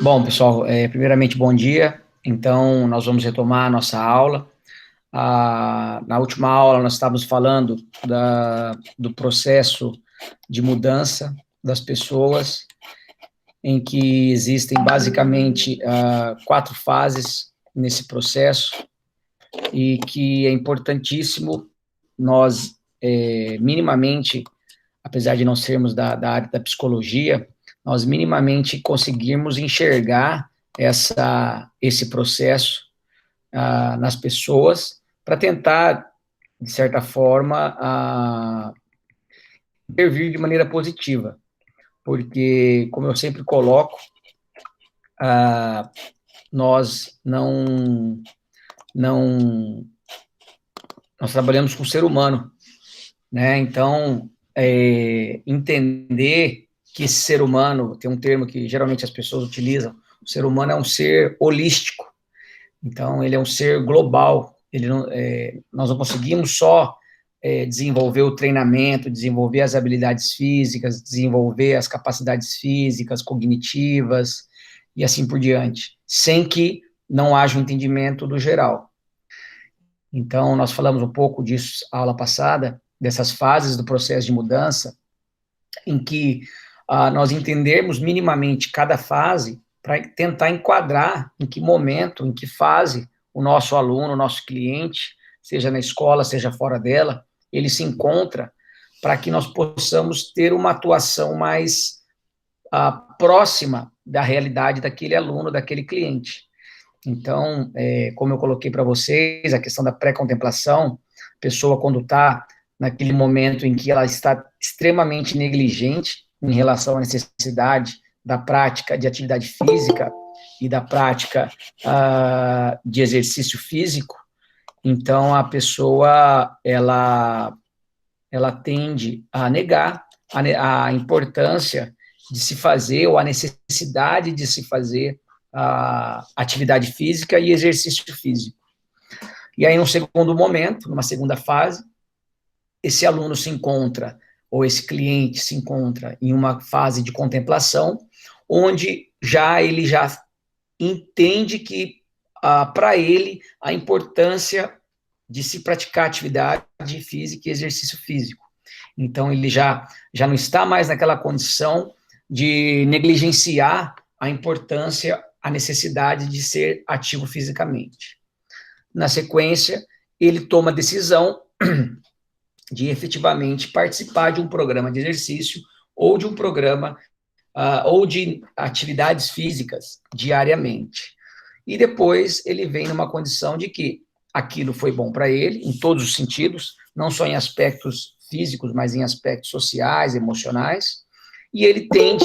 Bom, pessoal, primeiramente, bom dia. Então, nós vamos retomar a nossa aula. Na última aula, nós estávamos falando do processo de mudança das pessoas, em que existem basicamente quatro fases nesse processo, e que é importantíssimo nós, minimamente, apesar de não sermos da área da psicologia, nós minimamente conseguirmos enxergar esse processo nas pessoas, para tentar, de certa forma, intervir de maneira positiva. Porque, como eu sempre coloco, nós não, nós trabalhamos com o ser humano, né? Então, entender que esse ser humano, tem um termo que geralmente as pessoas utilizam, o ser humano é um ser holístico, então ele é um ser global, nós não conseguimos só desenvolver o treinamento, desenvolver as habilidades físicas, desenvolver as capacidades físicas, cognitivas, e assim por diante, sem que não haja um entendimento do geral. Então, nós falamos um pouco disso na aula passada, dessas fases do processo de mudança, em que nós entendermos minimamente cada fase para tentar enquadrar em que momento, em que fase o nosso aluno, o nosso cliente, seja na escola, seja fora dela, ele se encontra, para que nós possamos ter uma atuação mais próxima da realidade daquele aluno, daquele cliente. Então, como eu coloquei para vocês, a questão da pré-contemplação, a pessoa quando está naquele momento em que ela está extremamente negligente em relação à necessidade da prática de atividade física e da prática de exercício físico, então a pessoa, ela tende a negar a importância de se fazer, ou a necessidade de se fazer a atividade física e exercício físico. E aí, num segundo momento, numa segunda fase, esse aluno se encontra, ou esse cliente se encontra em uma fase de contemplação, onde ele já entende que, para ele, a importância de se praticar atividade física e exercício físico. Então, ele já não está mais naquela condição de negligenciar a importância, a necessidade de ser ativo fisicamente. Na sequência, ele toma a decisão de efetivamente participar de um programa de exercício ou de um programa ou de atividades físicas diariamente. E depois ele vem numa condição de que aquilo foi bom para ele, em todos os sentidos, não só em aspectos físicos, mas em aspectos sociais, emocionais, e ele tende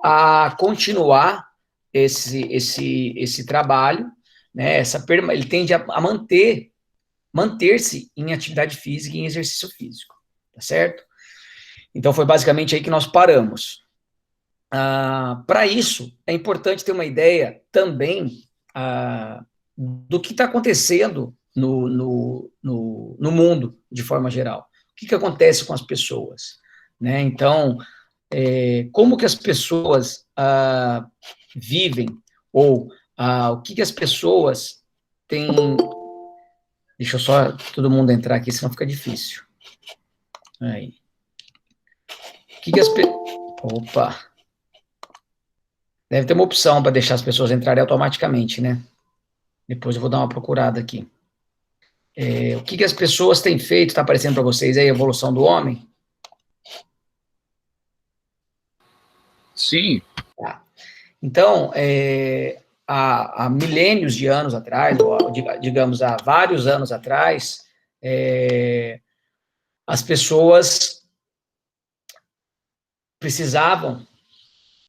a continuar esse trabalho, né, ele tende a manter-se em atividade física e em exercício físico, tá certo? Então, foi basicamente aí que nós paramos. Para isso, é importante ter uma ideia também do que está acontecendo no mundo, de forma geral. O que acontece com as pessoas, né? Então, como que as pessoas vivem, ou o que as pessoas têm... Deixa eu só todo mundo entrar aqui, senão fica difícil. Aí. O que as pessoas... Opa! Deve ter uma opção para deixar as pessoas entrarem automaticamente, né? Depois eu vou dar uma procurada aqui. O que as pessoas têm feito, está aparecendo para vocês aí, a evolução do homem? Sim. Tá. Então, há milênios de anos atrás, ou digamos, há vários anos atrás, as pessoas precisavam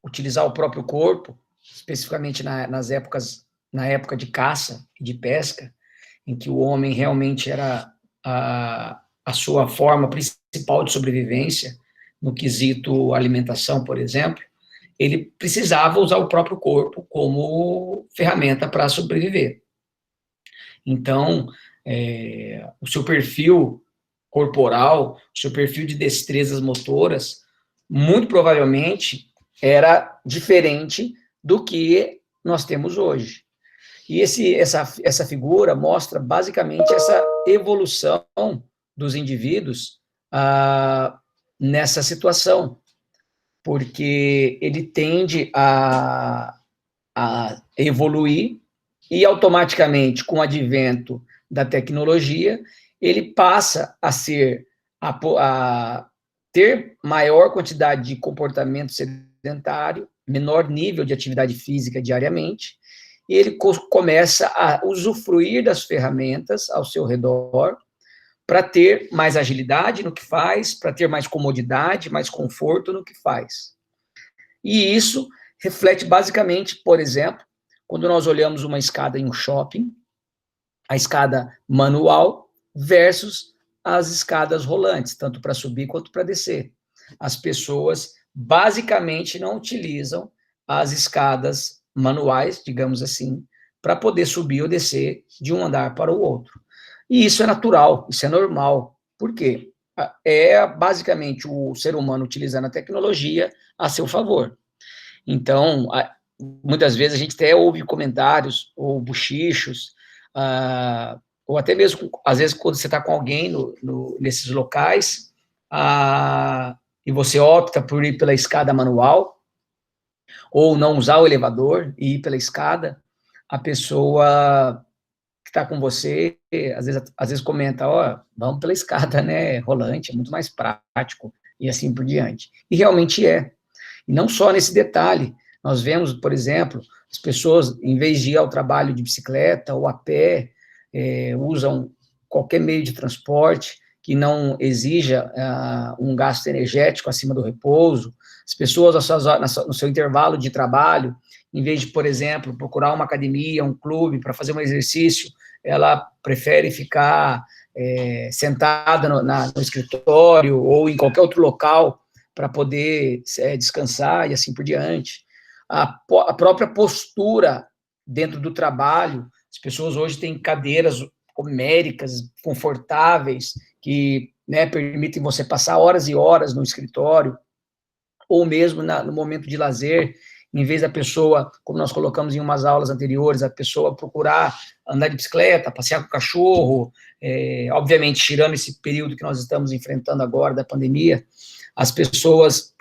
utilizar o próprio corpo, especificamente na época de caça e de pesca, em que o homem realmente era a sua forma principal de sobrevivência, no quesito alimentação, por exemplo, ele precisava usar o próprio corpo como ferramenta para sobreviver. Então, o seu perfil corporal, o seu perfil de destrezas motoras, muito provavelmente era diferente do que nós temos hoje. E essa figura mostra basicamente essa evolução dos indivíduos nessa situação, porque ele tende a evoluir e automaticamente, com o advento da tecnologia, ele passa a ter maior quantidade de comportamento sedentário, menor nível de atividade física diariamente, e ele começa a usufruir das ferramentas ao seu redor para ter mais agilidade no que faz, para ter mais comodidade, mais conforto no que faz. E isso reflete basicamente, por exemplo, quando nós olhamos uma escada em um shopping, a escada manual versus as escadas rolantes, tanto para subir quanto para descer. As pessoas basicamente não utilizam as escadas manuais, digamos assim, para poder subir ou descer de um andar para o outro. E isso é natural, isso é normal. Por quê? É basicamente o ser humano utilizando a tecnologia a seu favor. Então, muitas vezes a gente até ouve comentários ou bochichos, ou até mesmo, às vezes, quando você está com alguém nesses locais, e você opta por ir pela escada manual, ou não usar o elevador e ir pela escada, a pessoa que está com você, às vezes comenta, vamos pela escada, né, rolante, é muito mais prático, e assim por diante. E realmente é. E não só nesse detalhe, nós vemos, por exemplo, as pessoas, em vez de ir ao trabalho de bicicleta ou a pé, usam qualquer meio de transporte que não exija um gasto energético acima do repouso. As pessoas, no seu intervalo de trabalho, em vez de, por exemplo, procurar uma academia, um clube para fazer um exercício, ela prefere ficar sentada no escritório ou em qualquer outro local para poder descansar e assim por diante. A própria postura dentro do trabalho, as pessoas hoje têm cadeiras homéricas, confortáveis, que, né, permitem você passar horas e horas no escritório, ou mesmo no momento de lazer, em vez da pessoa, como nós colocamos em umas aulas anteriores, a pessoa procurar andar de bicicleta, passear com o cachorro, obviamente, tirando esse período que nós estamos enfrentando agora da pandemia, as pessoas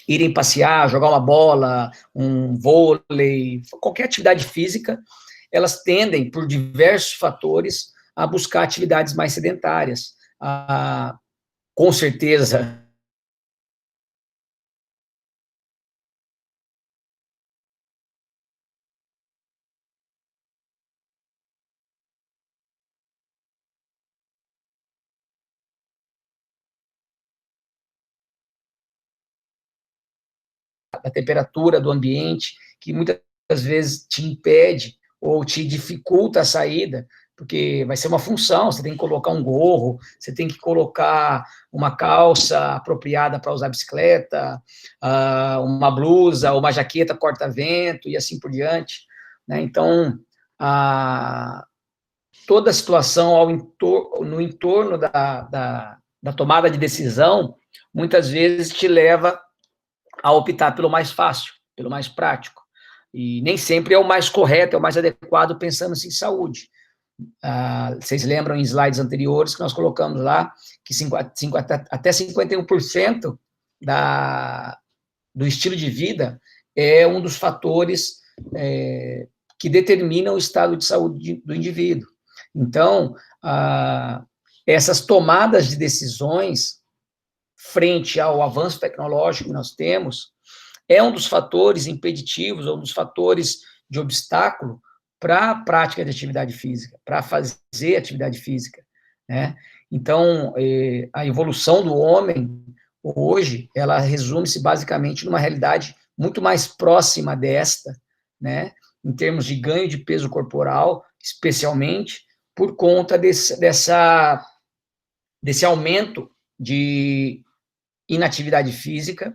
irem passear, jogar uma bola, um vôlei, qualquer atividade física, elas tendem, por diversos fatores, a buscar atividades mais sedentárias. Com certeza, a temperatura do ambiente, que muitas vezes te impede ou te dificulta a saída, porque vai ser uma função, você tem que colocar um gorro, você tem que colocar uma calça apropriada para usar bicicleta, uma blusa, uma jaqueta corta-vento e assim por diante, né? Então, toda a situação no entorno da tomada de decisão, muitas vezes te leva a optar pelo mais fácil, pelo mais prático. E nem sempre é o mais correto, é o mais adequado pensando-se em saúde. Vocês lembram em slides anteriores que nós colocamos lá que até 51% do estilo de vida é um dos fatores que determinam o estado de saúde do indivíduo. Então, essas tomadas de decisões frente ao avanço tecnológico que nós temos, é um dos fatores impeditivos, ou um dos fatores de obstáculo para a prática de atividade física, para fazer atividade física, né? Então, a evolução do homem, hoje, ela resume-se basicamente numa realidade muito mais próxima desta, né? Em termos de ganho de peso corporal, especialmente por conta desse aumento de inatividade física,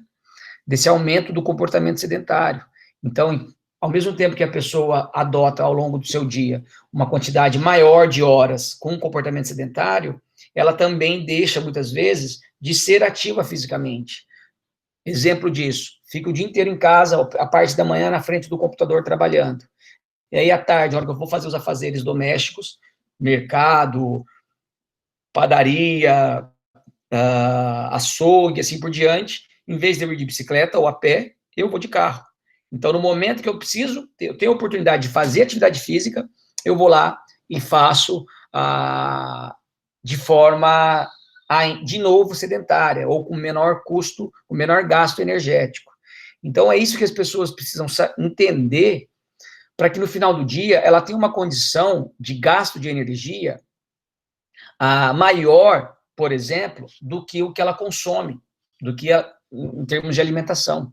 desse aumento do comportamento sedentário. Então, ao mesmo tempo que a pessoa adota ao longo do seu dia uma quantidade maior de horas com comportamento sedentário, ela também deixa, muitas vezes, de ser ativa fisicamente. Exemplo disso, fico o dia inteiro em casa, a parte da manhã na frente do computador trabalhando. E aí, à tarde, na hora que eu vou fazer os afazeres domésticos, mercado, padaria, açougue, assim por diante, em vez de eu ir de bicicleta ou a pé, eu vou de carro. Então, no momento que eu preciso, eu tenho a oportunidade de fazer atividade física, eu vou lá e faço de forma, de novo, sedentária, ou com menor custo, com menor gasto energético. Então, é isso que as pessoas precisam entender, para que no final do dia ela tenha uma condição de gasto de energia maior, por exemplo, do que o que ela consome, do que em termos de alimentação,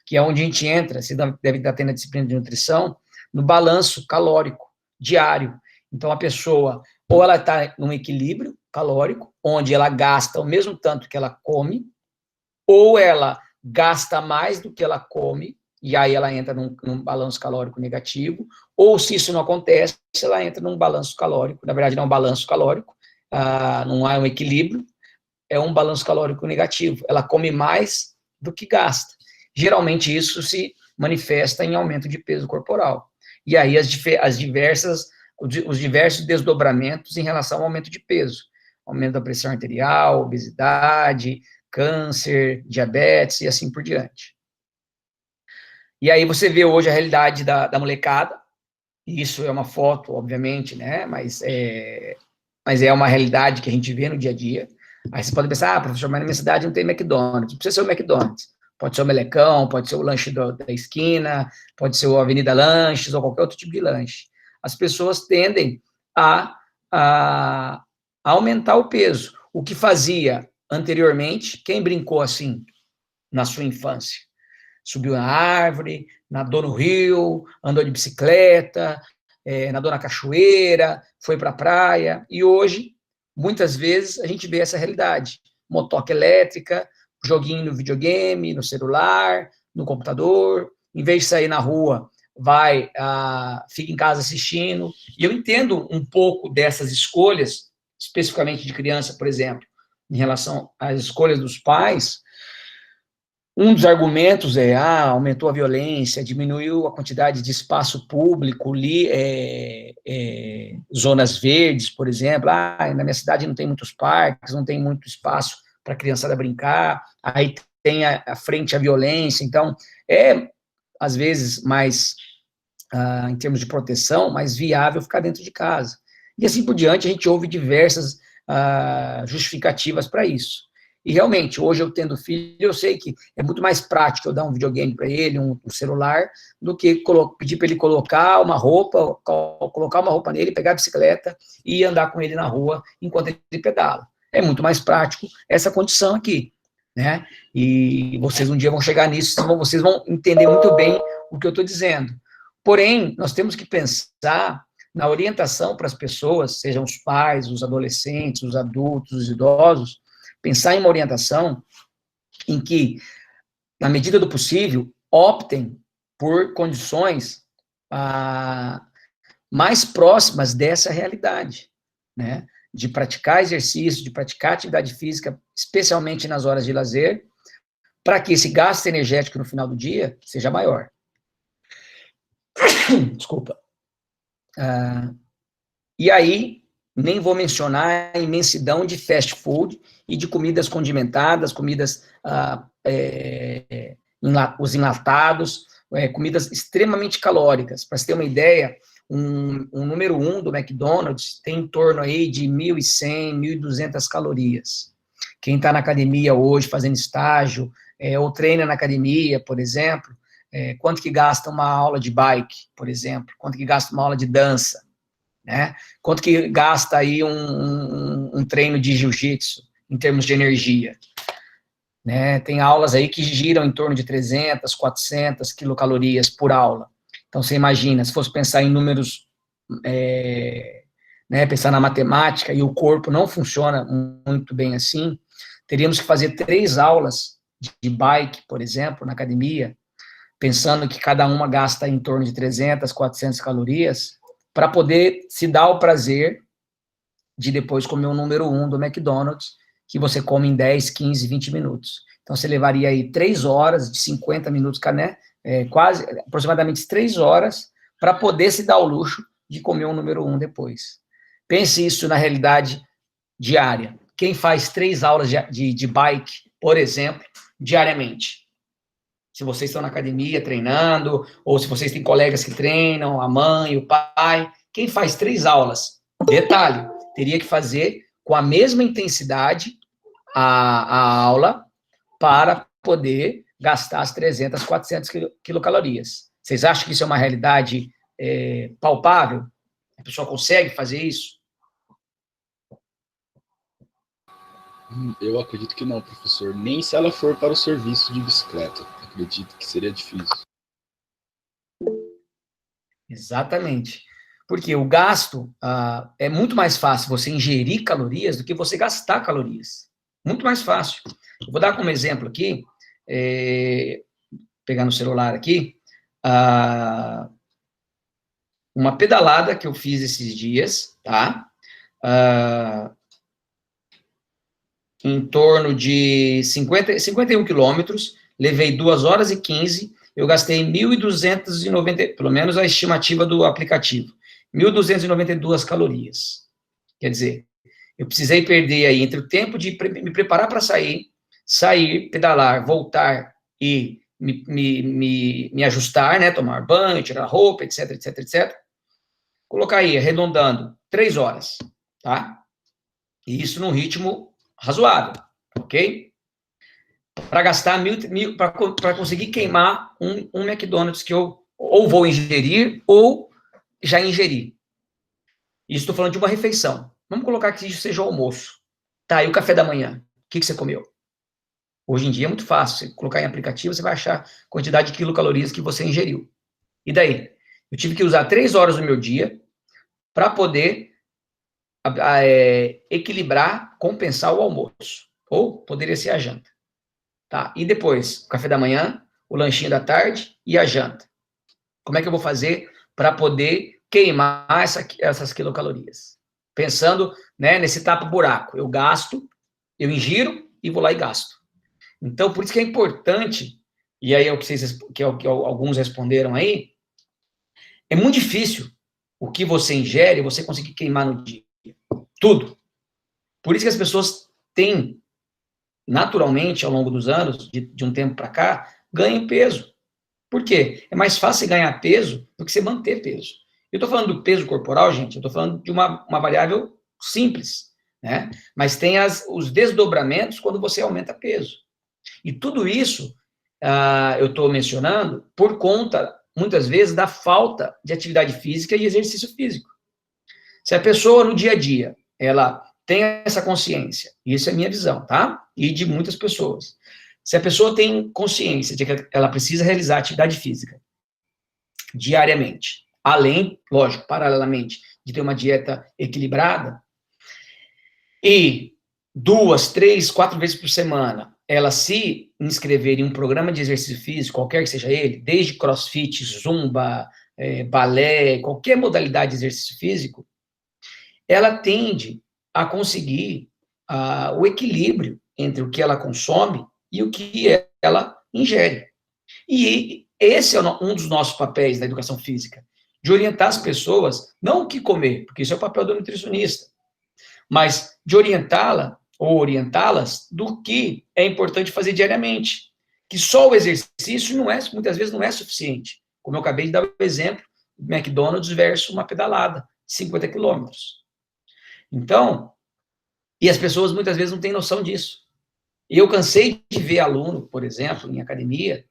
que é onde a gente entra, você deve estar tendo a disciplina de nutrição, no balanço calórico diário. Então, a pessoa, ou ela está num equilíbrio calórico, onde ela gasta o mesmo tanto que ela come, ou ela gasta mais do que ela come, e aí ela entra num balanço calórico negativo, ou se isso não acontece, ela entra num balanço calórico, na verdade não é um balanço calórico, não há um equilíbrio, é um balanço calórico negativo, ela come mais do que gasta. Geralmente isso se manifesta em aumento de peso corporal. E aí os diversos desdobramentos em relação ao aumento de peso. Aumento da pressão arterial, obesidade, câncer, diabetes e assim por diante. E aí você vê hoje a realidade da molecada, isso é uma foto, obviamente, né, mas é uma realidade que a gente vê no dia a dia. Aí você pode pensar, professor, mas na minha cidade não tem McDonald's. Não precisa ser o McDonald's. Pode ser o Melecão, pode ser o lanche da esquina, pode ser o Avenida Lanches ou qualquer outro tipo de lanche. As pessoas tendem a aumentar o peso. O que fazia anteriormente, quem brincou assim na sua infância? Subiu na árvore, nadou no rio, andou de bicicleta, nadou na cachoeira, foi para a praia, e hoje, muitas vezes, a gente vê essa realidade. Motoca elétrica, joguinho no videogame, no celular, no computador, em vez de sair na rua, fica em casa assistindo, e eu entendo um pouco dessas escolhas, especificamente de criança, por exemplo, em relação às escolhas dos pais. Um dos argumentos aumentou a violência, diminuiu a quantidade de espaço público, zonas verdes, por exemplo. Na minha cidade não tem muitos parques, não tem muito espaço para a criançada brincar, aí tem a frente à violência. Então, às vezes, mais, em termos de proteção, mais viável ficar dentro de casa. E assim por diante, a gente ouve diversas justificativas para isso. E realmente, hoje eu tendo filho, eu sei que é muito mais prático eu dar um videogame para ele, um celular, do que pedir para ele colocar uma roupa nele, pegar a bicicleta e andar com ele na rua enquanto ele pedala. É muito mais prático essa condição aqui, né? E vocês um dia vão chegar nisso, vocês vão entender muito bem o que eu estou dizendo. Porém, nós temos que pensar na orientação para as pessoas, sejam os pais, os adolescentes, os adultos, os idosos, pensar em uma orientação em que, na medida do possível, optem por condições mais próximas dessa realidade, né? De praticar exercício, de praticar atividade física, especialmente nas horas de lazer, para que esse gasto energético no final do dia seja maior. Desculpa. E aí, nem vou mencionar a imensidão de fast food e de comidas condimentadas, comidas, os enlatados, comidas extremamente calóricas. Para você ter uma ideia, um número 1 do McDonald's tem em torno aí de 1.100, 1.200 calorias. Quem está na academia hoje fazendo estágio, ou treina na academia, por exemplo, quanto que gasta uma aula de bike, por exemplo, quanto que gasta uma aula de dança, né? Quanto que gasta aí um treino de jiu-jitsu, em termos de energia, né? Tem aulas aí que giram em torno de 300, 400 quilocalorias por aula. Então, você imagina, se fosse pensar em números, né, pensar na matemática, e o corpo não funciona muito bem assim, teríamos que fazer 3 aulas de bike, por exemplo, na academia, pensando que cada uma gasta em torno de 300, 400 calorias, para poder se dar o prazer de depois comer o número 1 do McDonald's, que você come em 10, 15, 20 minutos. Então, você levaria aí 3 horas, de 50 minutos, né? Quase, aproximadamente 3 horas, para poder se dar o luxo de comer um número 1 depois. Pense isso na realidade diária. Quem faz 3 aulas de bike, por exemplo, diariamente? Se vocês estão na academia treinando, ou se vocês têm colegas que treinam, a mãe, o pai, quem faz 3 aulas? Detalhe, teria que fazer com a mesma intensidade a aula para poder gastar as 300, 400 quilocalorias. Vocês acham que isso é uma realidade palpável? A pessoa consegue fazer isso? Eu acredito que não, professor. Nem se ela for para o serviço de bicicleta. Acredito que seria difícil. Exatamente. Porque o gasto, é muito mais fácil você ingerir calorias do que você gastar calorias. Muito mais fácil. Eu vou dar como exemplo aqui, pegar no celular aqui, uma pedalada que eu fiz esses dias, tá? Em torno de 51 quilômetros, levei 2 horas e 15, eu gastei 1.290, pelo menos a estimativa do aplicativo, 1.292 calorias. Quer dizer, eu precisei perder aí entre o tempo de me preparar para sair, pedalar, voltar e me ajustar, né, tomar banho, tirar roupa, etc, etc, etc. Colocar aí, arredondando, 3 horas, tá? E isso num ritmo razoável, ok? Para gastar para conseguir queimar um McDonald's que eu ou vou ingerir ou já ingeri. Isso estou falando de uma refeição. Vamos colocar que isso seja o almoço. Tá, e o café da manhã? O que você comeu? Hoje em dia é muito fácil. Você colocar em aplicativo, você vai achar a quantidade de quilocalorias que você ingeriu. E daí? Eu tive que usar 3 horas do meu dia para poder equilibrar, compensar o almoço. Ou poderia ser a janta. Tá? E depois, o café da manhã, o lanchinho da tarde e a janta. Como é que eu vou fazer para poder queimar essas quilocalorias? Pensando, né, nesse tapa-buraco. Eu gasto, eu ingiro e vou lá e gasto. Então, por isso que é importante, e aí é o que alguns responderam aí, é muito difícil o que você ingere, você conseguir queimar no dia. Tudo. Por isso que as pessoas têm, naturalmente, ao longo dos anos, de um tempo para cá, ganham peso. Por quê? É mais fácil ganhar peso do que você manter peso. Eu estou falando do peso corporal, gente, eu estou falando de uma variável simples, né? Mas tem os desdobramentos quando você aumenta peso. E tudo isso eu estou mencionando por conta, muitas vezes, da falta de atividade física e exercício físico. Se a pessoa, no dia a dia, ela tem essa consciência, isso é a minha visão, tá? E de muitas pessoas. Se a pessoa tem consciência de que ela precisa realizar atividade física diariamente, além, lógico, paralelamente, de ter uma dieta equilibrada, e 2, 3, 4 vezes por semana, ela se inscrever em um programa de exercício físico, qualquer que seja ele, desde crossfit, zumba, balé, qualquer modalidade de exercício físico, ela tende a conseguir o equilíbrio entre o que ela consome e o que ela ingere. E esse é um dos nossos papéis da educação física, de orientar as pessoas, não o que comer, porque isso é o papel do nutricionista, mas de orientá-la ou orientá-las do que é importante fazer diariamente. Que só o exercício muitas vezes não é suficiente. Como eu acabei de dar o exemplo, McDonald's versus uma pedalada de 50 quilômetros. Então, e as pessoas muitas vezes não têm noção disso. E eu cansei de ver aluno, por exemplo, em academia,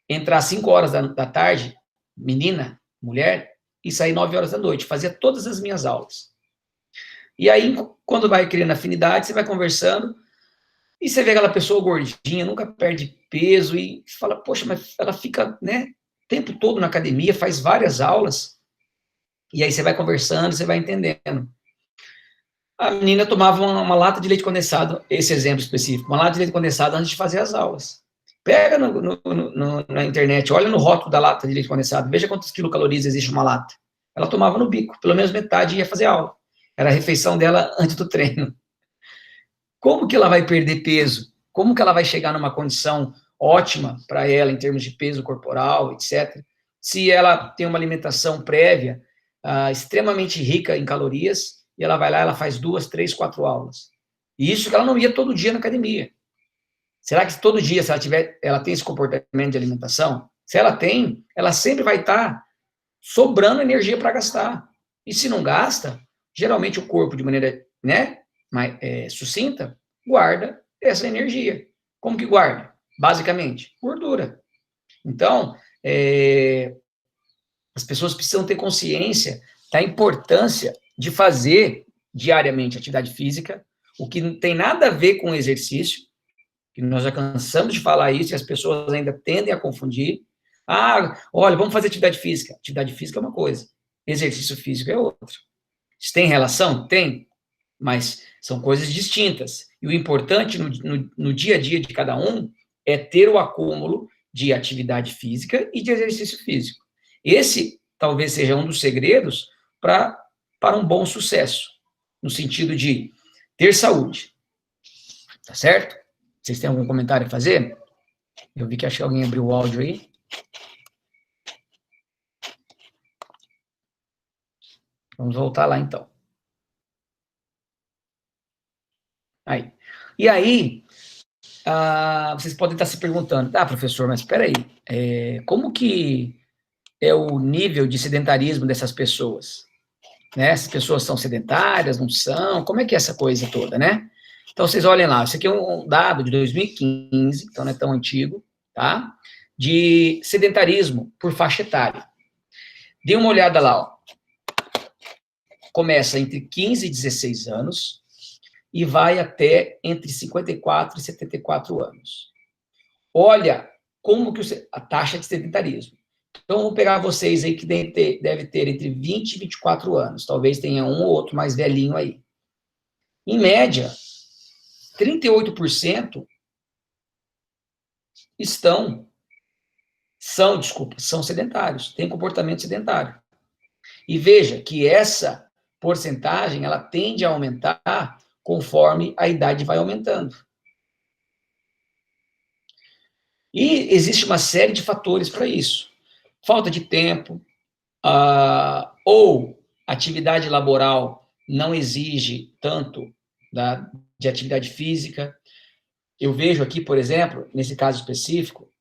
entrar às 5 horas da tarde, menina, mulher, e sair 9 horas da noite. Fazia todas as minhas aulas. E aí, quando vai criando afinidade, você vai conversando, e você vê aquela pessoa gordinha, nunca perde peso, e fala, poxa, mas ela fica, né, o tempo todo na academia, faz várias aulas, e aí você vai conversando, você vai entendendo. A menina tomava uma lata de leite condensado, esse exemplo específico, uma lata de leite condensado antes de fazer as aulas. Pega na internet, olha no rótulo da lata de leite condensado, veja quantas quilocalorias existe uma lata. Ela tomava no bico, pelo menos metade ia fazer aula. Era a refeição dela antes do treino. Como que ela vai perder peso? Como que ela vai chegar numa condição ótima para ela em termos de peso corporal, etc., se ela tem uma alimentação prévia extremamente rica em calorias e ela vai lá, ela faz 2, 3, 4 aulas. E isso que ela não ia todo dia na academia. Será que todo dia, se ela tem esse comportamento de alimentação? Se ela tem, ela sempre vai estar sobrando energia para gastar. E se não gasta, geralmente o corpo, de maneira, né, sucinta, guarda essa energia. Como que guarda? Basicamente, gordura. Então, as pessoas precisam ter consciência da importância de fazer diariamente atividade física, o que não tem nada a ver com exercício, que nós já cansamos de falar isso e as pessoas ainda tendem a confundir. Olha, vamos fazer atividade física. Atividade física é uma coisa, exercício físico é outra. Se tem relação? Tem, mas são coisas distintas. E o importante no dia a dia de cada um é ter o acúmulo de atividade física e de exercício físico. Esse talvez seja um dos segredos para um bom sucesso, no sentido de ter saúde. Tá certo? Vocês têm algum comentário a fazer? Eu vi que acho que alguém abriu o áudio aí. Vamos voltar lá, então. Aí. E aí, vocês podem estar se perguntando, professor, mas espera aí, como que é o nível de sedentarismo dessas pessoas? Né? Essas pessoas são sedentárias, não são? Como é que é essa coisa toda, né? Então, vocês olhem lá, isso aqui é um dado de 2015, então não é tão antigo, tá? De sedentarismo por faixa etária. Dê uma olhada lá, ó. Começa entre 15 e 16 anos e vai até entre 54 e 74 anos. Olha como que a taxa de sedentarismo. Então, vou pegar vocês aí que deve ter entre 20 e 24 anos. Talvez tenha um ou outro mais velhinho aí. Em média, 38% são sedentários, têm comportamento sedentário. E veja que essa porcentagem, ela tende a aumentar conforme a idade vai aumentando. E existe uma série de fatores para isso. Falta de tempo, ou atividade laboral não exige tanto de atividade física. Eu vejo aqui, por exemplo, nesse caso específico,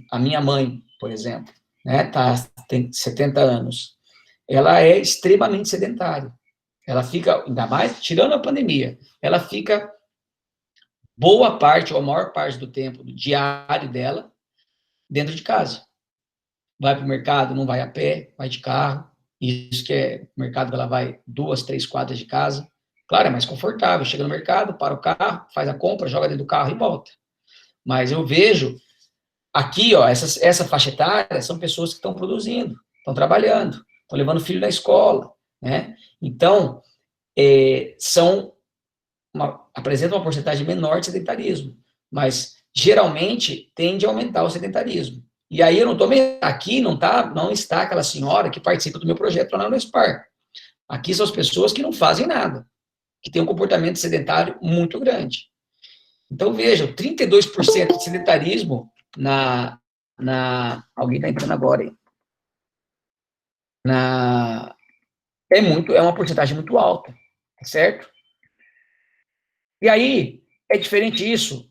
a minha mãe, por exemplo, né, tem 70 anos, ela é extremamente sedentária. Ela fica, ainda mais, tirando a pandemia, ela fica boa parte, ou a maior parte do tempo do diário dela, dentro de casa. Vai para o mercado, não vai a pé, vai de carro. Isso que é mercado que ela vai 2, 3 quadras de casa. Claro, é mais confortável. Chega no mercado, para o carro, faz a compra, joga dentro do carro e volta. Mas eu vejo aqui, ó, essa faixa etária são pessoas que estão produzindo, estão trabalhando, estão levando o filho na escola, né? Então, apresentam uma porcentagem menor de sedentarismo, mas geralmente tende a aumentar o sedentarismo. E aí eu não estou aqui, não está aquela senhora que participa do meu projeto lá na Unespar. Aqui são as pessoas que não fazem nada, que têm um comportamento sedentário muito grande. Então vejam, 32% de sedentarismo alguém está entrando agora aí. É uma porcentagem muito alta, certo? E aí, é diferente isso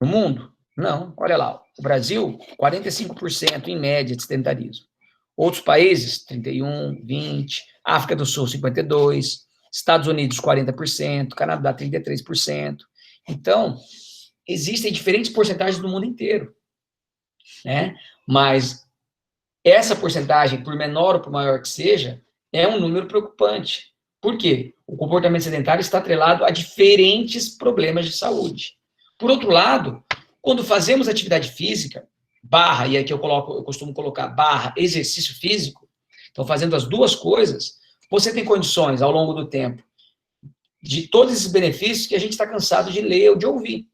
no mundo? Não, olha lá, o Brasil, 45% em média de sedentarismo. Outros países, 31%, 20%, África do Sul, 52%, Estados Unidos, 40%, Canadá, 33%. Então, existem diferentes porcentagens no mundo inteiro, né? Mas essa porcentagem, por menor ou por maior que seja, é um número preocupante. Por quê? O comportamento sedentário está atrelado a diferentes problemas de saúde. Por outro lado, quando fazemos atividade física, e aqui eu costumo colocar barra exercício físico, então fazendo as duas coisas, você tem condições, ao longo do tempo, de todos esses benefícios que a gente está cansado de ler ou de ouvir.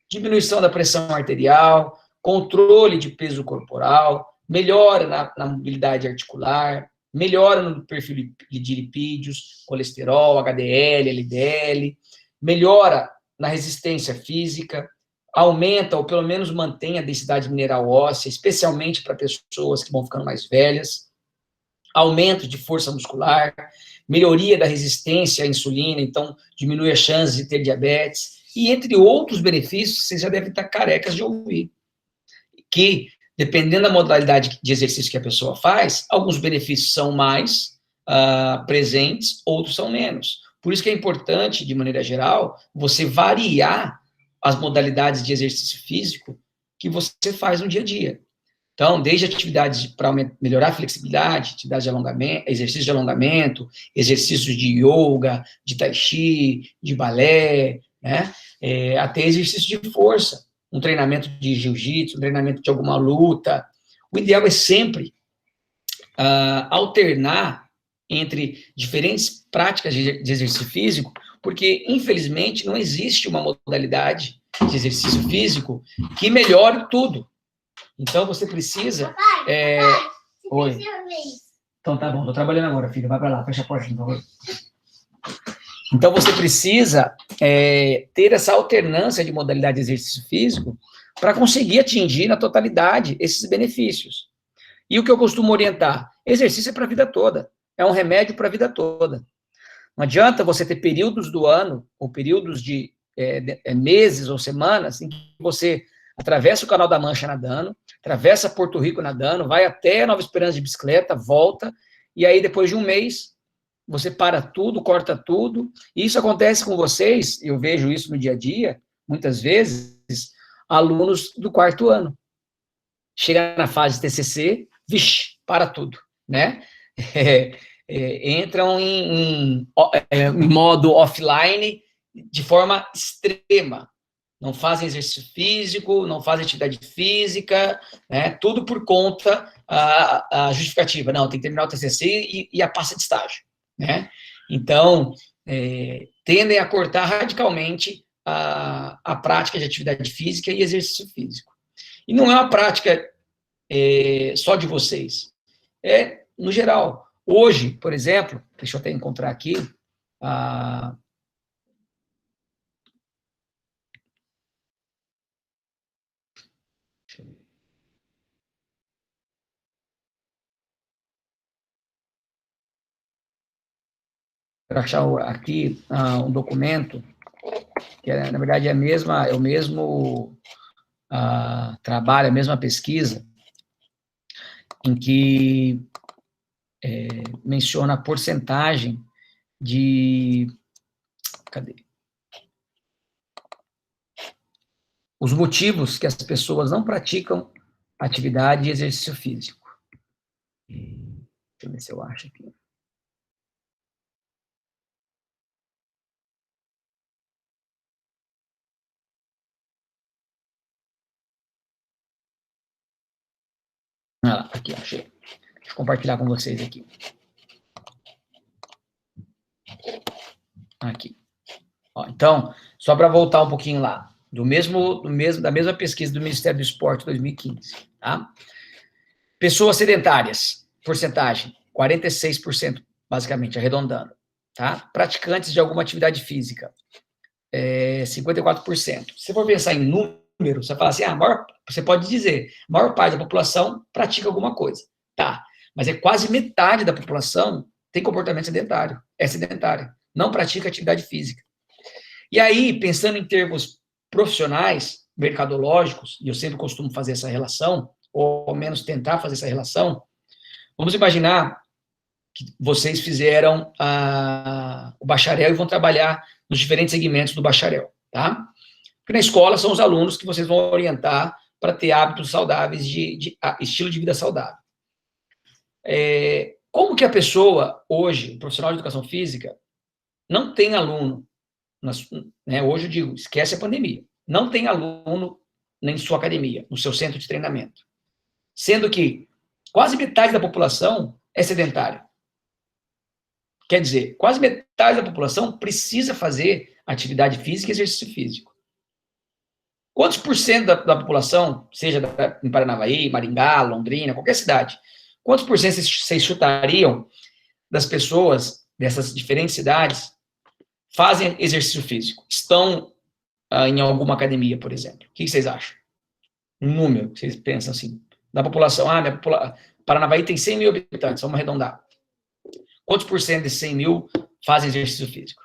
Diminuição da pressão arterial, controle de peso corporal, melhora na mobilidade articular, melhora no perfil de lipídios, colesterol, HDL, LDL, melhora na resistência física, aumenta ou pelo menos mantém a densidade mineral óssea, especialmente para pessoas que vão ficando mais velhas, aumento de força muscular, melhoria da resistência à insulina, então diminui as chances de ter diabetes, e entre outros benefícios, vocês já devem estar carecas de ouvir, que, dependendo da modalidade de exercício que a pessoa faz, alguns benefícios são mais presentes, outros são menos. Por isso que é importante, de maneira geral, você variar as modalidades de exercício físico que você faz no dia a dia. Então, desde atividades para melhorar a flexibilidade, atividades de alongamento, exercícios de alongamento, exercícios de yoga, de tai chi, de balé, né? Até exercício de força, um treinamento de jiu-jitsu, um treinamento de alguma luta. O ideal é sempre alternar entre diferentes práticas de exercício físico, porque, infelizmente, não existe uma modalidade de exercício físico que melhore tudo. Então, você precisa... Oi. Então, tá bom, tô trabalhando agora, filho. Vai para lá, fecha a porta, por favor. Então, você precisa ter essa alternância de modalidade de exercício físico para conseguir atingir na totalidade esses benefícios. E o que eu costumo orientar? Exercício é para a vida toda. É um remédio para a vida toda. Não adianta você ter períodos do ano, ou períodos de meses ou semanas, em que você atravessa o Canal da Mancha nadando, atravessa Porto Rico nadando, vai até Nova Esperança de bicicleta, volta, e aí depois de um mês, você para tudo, corta tudo, e isso acontece com vocês, eu vejo isso no dia a dia, muitas vezes, alunos do 4º ano. Chega na fase de TCC, vixe, para tudo, né? Entram em modo offline de forma extrema. Não fazem exercício físico, não fazem atividade física, né? Tudo por conta a justificativa. Não, tem que terminar o TCC e a passa de estágio, né? Então, tendem a cortar radicalmente a prática de atividade física e exercício físico. E não é uma prática só de vocês, é no geral. Hoje, por exemplo, deixa eu até encontrar aqui, para achar aqui um documento, que na verdade é o mesmo trabalho, a mesma pesquisa, em que menciona a porcentagem de... Cadê? Os motivos que as pessoas não praticam atividade e exercício físico. Deixa eu ver se eu acho aqui. Aqui, achei. Deixa eu compartilhar com vocês aqui. Aqui. Ó, então, só para voltar um pouquinho lá, da mesma pesquisa do Ministério do Esporte 2015, tá? Pessoas sedentárias, porcentagem, 46%, basicamente, arredondando, tá? Praticantes de alguma atividade física, 54%. Se você for pensar em número, você fala assim, você pode dizer, a maior parte da população pratica alguma coisa, tá? Mas quase metade da população tem comportamento sedentário, é sedentária, não pratica atividade física. E aí, pensando em termos profissionais, mercadológicos, e eu sempre costumo fazer essa relação, ou ao menos tentar fazer essa relação, vamos imaginar que vocês fizeram o bacharel e vão trabalhar nos diferentes segmentos do bacharel, tá? Porque na escola são os alunos que vocês vão orientar para ter hábitos saudáveis, de estilo de vida saudável. Como que a pessoa, hoje, profissional de educação física, não tem aluno, né, hoje eu digo, esquece a pandemia, não tem aluno em sua academia, no seu centro de treinamento, sendo que quase metade da população é sedentária. Quer dizer, quase metade da população precisa fazer atividade física e exercício físico. Quantos por cento da população, seja em Paranavaí, Maringá, Londrina, qualquer cidade, quantos por cento vocês chutariam das pessoas dessas diferentes cidades fazem exercício físico, estão em alguma academia, por exemplo? O que vocês acham? Um número, vocês pensam assim, da população. Paranavaí tem 100 mil habitantes, vamos arredondar. Quantos por cento desses 100 mil fazem exercício físico?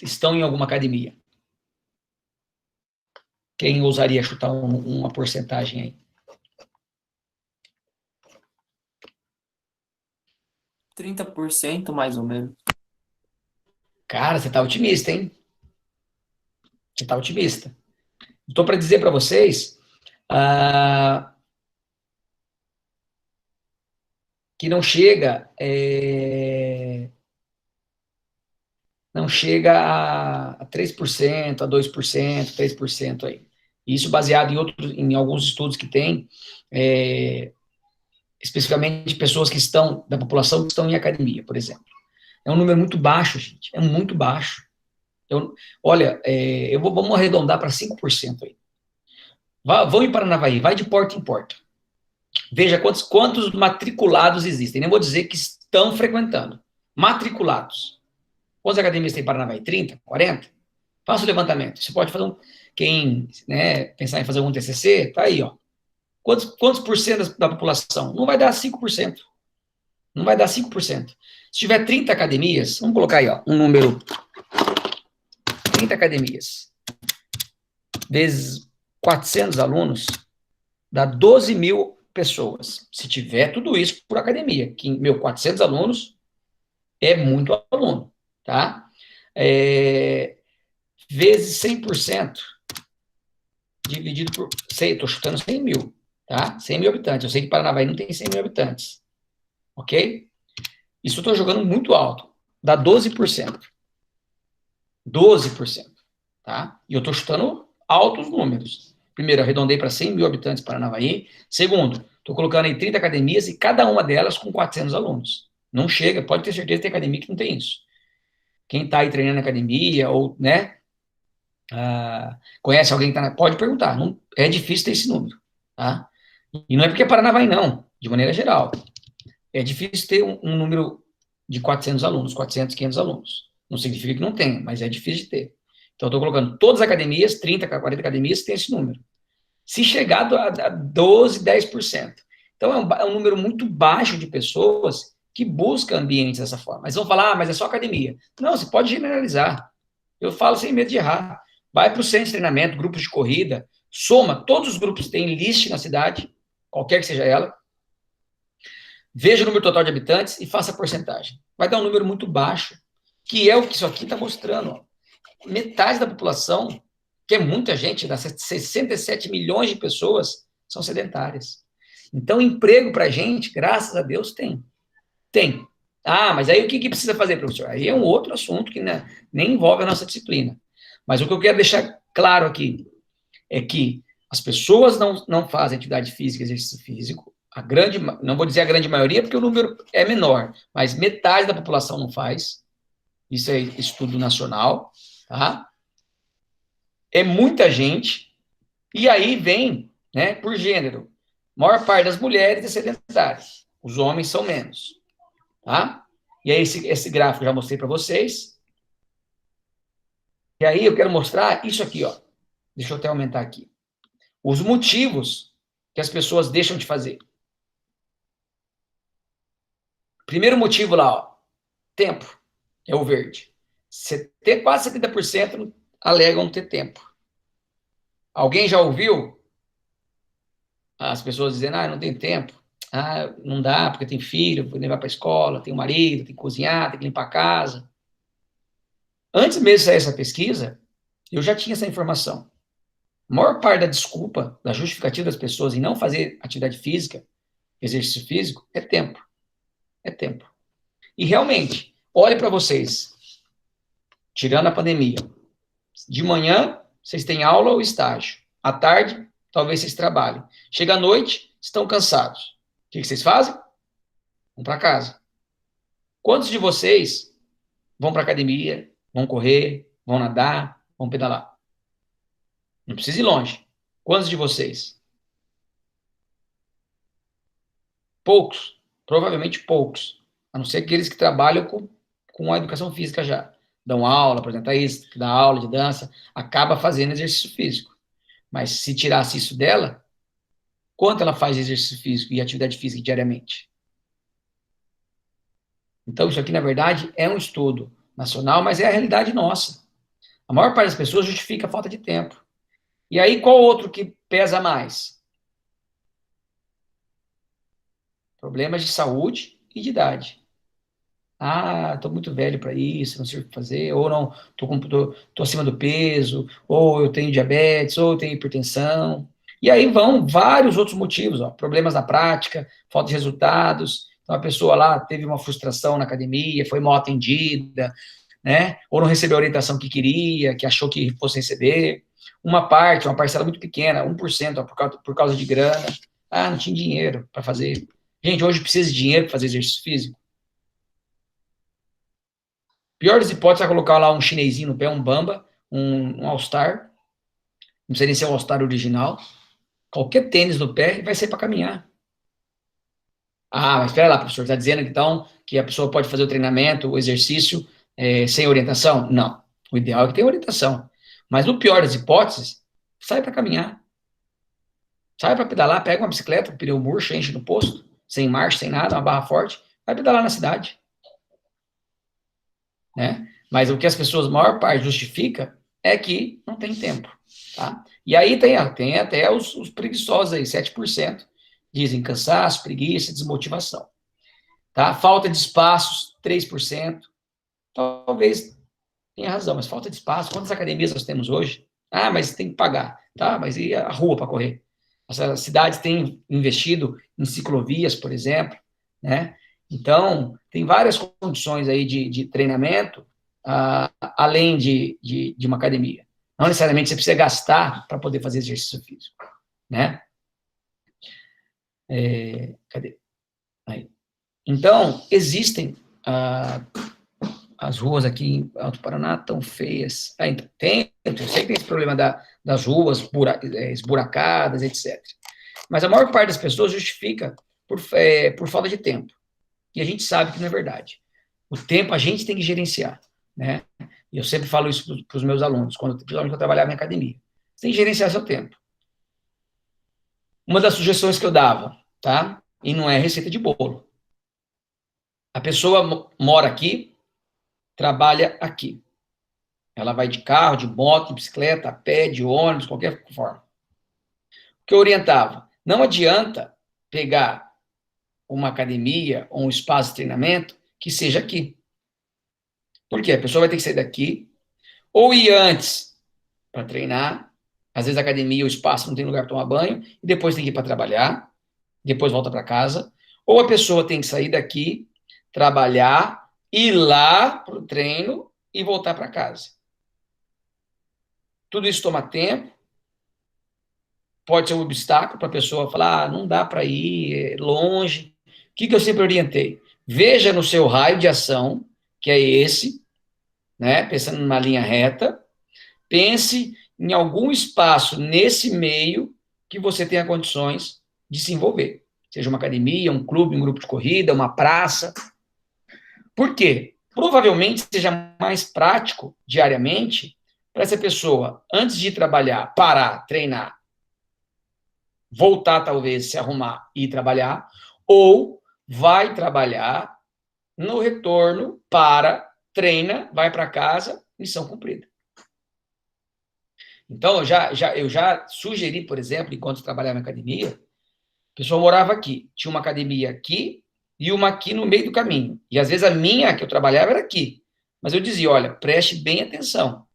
Estão em alguma academia? Quem ousaria chutar uma porcentagem aí? 30% mais ou menos. Cara, você tá otimista, hein? Você tá otimista. Estou para dizer para vocês que não chega a 3%, a 2%, 3% aí. Isso baseado em alguns estudos que tem, especificamente pessoas da população que estão em academia, por exemplo. É um número muito baixo, gente, é muito baixo. Vamos arredondar para 5% aí. Vão em Paranavaí, vai de porta em porta. Veja quantos matriculados existem. Nem vou dizer que estão frequentando. Matriculados. Quantas academias tem em Paranavaí? 30? 40? Faça o levantamento. Você pode fazer quem pensar em fazer um TCC, tá aí, ó. Quantos por cento da população? Não vai dar 5%. Não vai dar 5%. Se tiver 30 academias, vamos colocar aí, ó, um número. 30 academias. Vezes 400 alunos, dá 12 mil pessoas. Se tiver tudo isso por academia, 400 alunos é muito aluno, tá? Vezes 100%, dividido por, estou chutando 100 mil, tá? 100 mil habitantes. Eu sei que Paranavaí não tem 100 mil habitantes, ok? Isso eu estou jogando muito alto, dá 12%. 12%, tá? E eu estou chutando altos números. Primeiro, arredondei para 100 mil habitantes Paranavaí. Segundo, estou colocando aí 30 academias e cada uma delas com 400 alunos. Não chega, pode ter certeza que tem academia que não tem isso. Quem está aí treinando na academia, ou, né, conhece alguém que pode perguntar. Não, é difícil ter esse número, tá? E não é porque é Paranavaí, não, de maneira geral. É difícil ter um número de 400 alunos, 400, 500 alunos. Não significa que não tenha, mas é difícil de ter. Então, eu estou colocando todas as academias, 30, 40 academias, tem esse número. Se chegar a 12, 10%. Então, é um número muito baixo de pessoas que buscam ambientes dessa forma. Mas vão falar, mas é só academia. Não, você pode generalizar. Eu falo sem medo de errar. Vai para o centro de treinamento, grupos de corrida, soma, todos os grupos têm list na cidade, qualquer que seja ela, veja o número total de habitantes e faça a porcentagem. Vai dar um número muito baixo, que é o que isso aqui está mostrando. Ó. Metade da população, que é muita gente, dá 67 milhões de pessoas, são sedentárias. Então, emprego para a gente, graças a Deus, tem. Tem. Mas aí o que precisa fazer, professor? Aí é um outro assunto que nem envolve a nossa disciplina. Mas o que eu quero deixar claro aqui é que as pessoas não fazem atividade física, exercício físico, não vou dizer a grande maioria, porque o número é menor, mas metade da população não faz. Isso é estudo nacional, tá? É muita gente, e aí vem, né, por gênero. A maior parte das mulheres é sedentária, os homens são menos, tá? E aí esse gráfico eu já mostrei para vocês. E aí eu quero mostrar isso aqui, ó. Deixa eu até aumentar aqui. Os motivos que as pessoas deixam de fazer. Primeiro motivo lá, ó, tempo, é o verde. Quase 70% alegam não ter tempo. Alguém já ouviu as pessoas dizendo, não tem tempo, não dá porque tem filho, vou levar para a escola, tem um marido, tem que cozinhar, tem que limpar a casa. Antes mesmo de sair essa pesquisa, eu já tinha essa informação. A maior parte da desculpa, da justificativa das pessoas em não fazer atividade física, exercício físico, é tempo. É tempo. E realmente, olhe para vocês, tirando a pandemia, de manhã, vocês têm aula ou estágio. À tarde, talvez vocês trabalhem. Chega à noite, estão cansados. O que vocês fazem? Vão para casa. Quantos de vocês vão para academia, vão correr, vão nadar, vão pedalar? Não precisa ir longe. Quantos de vocês? poucos, provavelmente poucos, a não ser aqueles que trabalham com a educação física já, dão aula, por exemplo, a Thaís, que dá aula de dança, acaba fazendo exercício físico. Mas se tirasse isso dela, quanto ela faz exercício físico e atividade física diariamente? Então, isso aqui, na verdade, é um estudo nacional, mas é a realidade nossa. A maior parte das pessoas justifica a falta de tempo. E aí, qual outro que pesa mais? Problemas de saúde e de idade. Ah, estou muito velho para isso, não sei o que fazer, ou não, tô acima do peso, ou eu tenho diabetes, ou eu tenho hipertensão. E aí vão vários outros motivos, ó, problemas na prática, falta de resultados. Então a pessoa lá teve uma frustração na academia, foi mal atendida, né? Ou não recebeu a orientação que queria, que achou que fosse receber. Uma parcela muito pequena, 1%, ó, por causa de grana. Ah, não tinha dinheiro para fazer. Gente, hoje precisa de dinheiro para fazer exercício físico. Pior das hipóteses é colocar lá um chinesinho no pé, um Bamba, um All-Star, não precisa nem ser o All-Star original, qualquer tênis no pé e vai ser para caminhar. Ah, mas espera lá, professor, está dizendo então que a pessoa pode fazer o treinamento, o exercício, sem orientação? Não. O ideal é que tenha orientação. Mas no pior das hipóteses, sai para caminhar. Sai para pedalar, pega uma bicicleta, um pneu murcho, enche no posto, sem marcha, sem nada, uma barra forte, vai pedalar na cidade. Né? Mas o que as pessoas, a maior parte, justifica é que não tem tempo. Tá? E aí tem até os preguiçosos aí, 7%, dizem cansaço, preguiça, desmotivação. Tá? Falta de espaços, 3%. Talvez tenha razão, mas falta de espaço. Quantas academias nós temos hoje? Ah, mas tem que pagar. Tá, mas e a rua para correr? As cidades têm investido em ciclovias, por exemplo, né? Então, tem várias condições aí de treinamento, além de uma academia. Não necessariamente você precisa gastar para poder fazer exercício físico, né? Cadê? Aí. Então, existem as ruas aqui em Alto Paraná tão feias. Então, eu sei que tem esse problema das ruas esburacadas, etc. Mas a maior parte das pessoas justifica por falta de tempo. E a gente sabe que não é verdade. O tempo a gente tem que gerenciar, né? E eu sempre falo isso para os meus alunos, principalmente quando eu trabalhava em academia. Você tem que gerenciar seu tempo. Uma das sugestões que eu dava, tá? E não é receita de bolo. A pessoa mora aqui, trabalha aqui. Ela vai de carro, de moto, de bicicleta, a pé, de ônibus, qualquer forma. O que eu orientava? Não adianta pegar uma academia ou um espaço de treinamento que seja aqui. Por quê? A pessoa vai ter que sair daqui, ou ir antes para treinar, às vezes a academia, o espaço não tem lugar para tomar banho, e depois tem que ir para trabalhar, depois volta para casa, ou a pessoa tem que sair daqui, trabalhar, ir lá para o treino e voltar para casa. Tudo isso toma tempo, pode ser um obstáculo para a pessoa falar, não dá para ir, é longe. O que eu sempre orientei? Veja no seu raio de ação, que é esse, né? Pensando numa linha reta, pense em algum espaço nesse meio que você tenha condições de se envolver. Seja uma academia, um clube, um grupo de corrida, uma praça. Por quê? Provavelmente seja mais prático, diariamente, para essa pessoa, antes de ir trabalhar, parar, treinar, voltar, talvez, se arrumar e ir trabalhar, ou vai trabalhar, no retorno, treina, vai para casa, missão cumprida. Então, eu já sugeri, por exemplo, enquanto trabalhava na academia, a pessoa morava aqui, tinha uma academia aqui e uma aqui no meio do caminho. E, às vezes, a minha, que eu trabalhava, era aqui. Mas eu dizia, olha, preste bem atenção.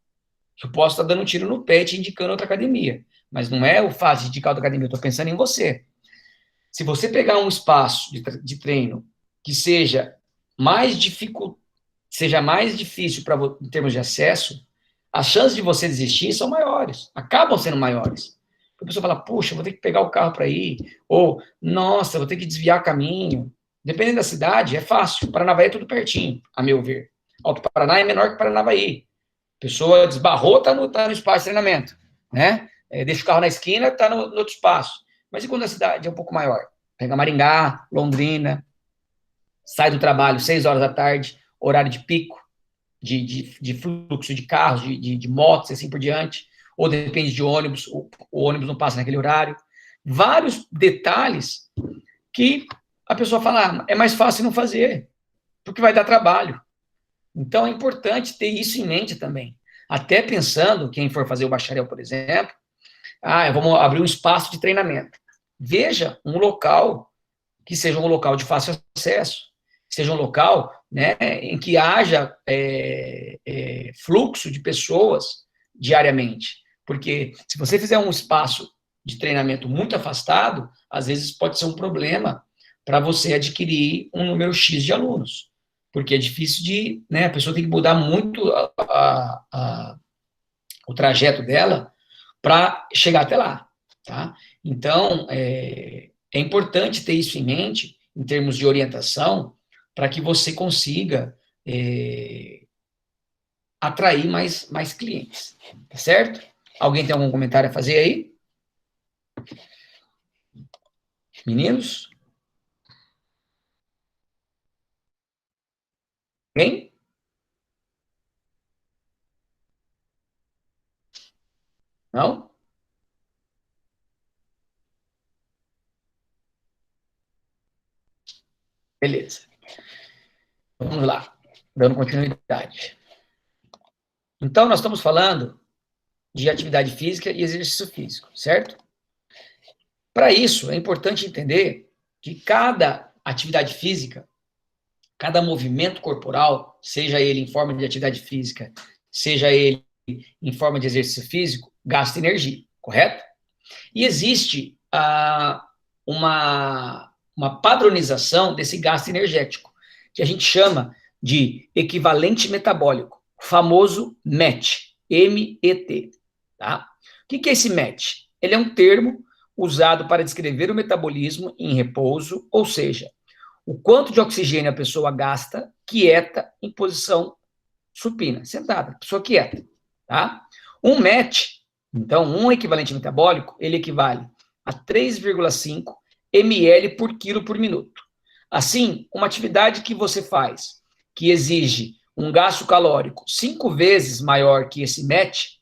Eu posso estar dando um tiro no pé e te indicando outra academia. Mas não é o fato de indicar outra academia, eu estou pensando em você. Se você pegar um espaço de treino que seja mais difícil em termos de acesso, as chances de você desistir são maiores, acabam sendo maiores. A pessoa fala, puxa, vou ter que pegar o carro para ir, ou, nossa, vou ter que desviar caminho. Dependendo da cidade, é fácil. Paranavaí é tudo pertinho, a meu ver. Alto Paraná é menor que Paranavaí. A pessoa desbarrou, tá no espaço de treinamento, né? Deixa o carro na esquina, tá no outro espaço. Mas e quando a cidade é um pouco maior? Pega Maringá, Londrina, sai do trabalho 6 horas da tarde, horário de pico, de fluxo de carros, de motos, assim por diante, ou depende de ônibus, o ônibus não passa naquele horário. Vários detalhes que a pessoa fala, é mais fácil não fazer, porque vai dar trabalho. Então, é importante ter isso em mente também. Até pensando, quem for fazer o bacharel, por exemplo, vamos abrir um espaço de treinamento. Veja um local que seja um local de fácil acesso, seja um local, né, em que haja fluxo de pessoas diariamente. Porque se você fizer um espaço de treinamento muito afastado, às vezes pode ser um problema para você adquirir um número X de alunos. Porque é difícil de, né, a pessoa tem que mudar muito o trajeto dela para chegar até lá, tá? Então, é importante ter isso em mente, em termos de orientação, para que você consiga atrair mais clientes, tá certo? Alguém tem algum comentário a fazer aí? Meninos? Quem? Não? Beleza. Vamos lá, dando continuidade. Então, nós estamos falando de atividade física e exercício físico, certo? Para isso, é importante entender que cada atividade física, cada movimento corporal, seja ele em forma de atividade física, seja ele em forma de exercício físico, gasta energia, correto? E existe uma padronização desse gasto energético, que a gente chama de equivalente metabólico, famoso MET, M-E-T, tá? O que é esse MET? Ele é um termo usado para descrever o metabolismo em repouso, ou seja, o quanto de oxigênio a pessoa gasta quieta em posição supina, sentada, pessoa quieta, tá? Um MET, então, um equivalente metabólico, ele equivale a 3,5 ml por quilo por minuto. Assim, uma atividade que você faz, que exige um gasto calórico 5 vezes maior que esse MET,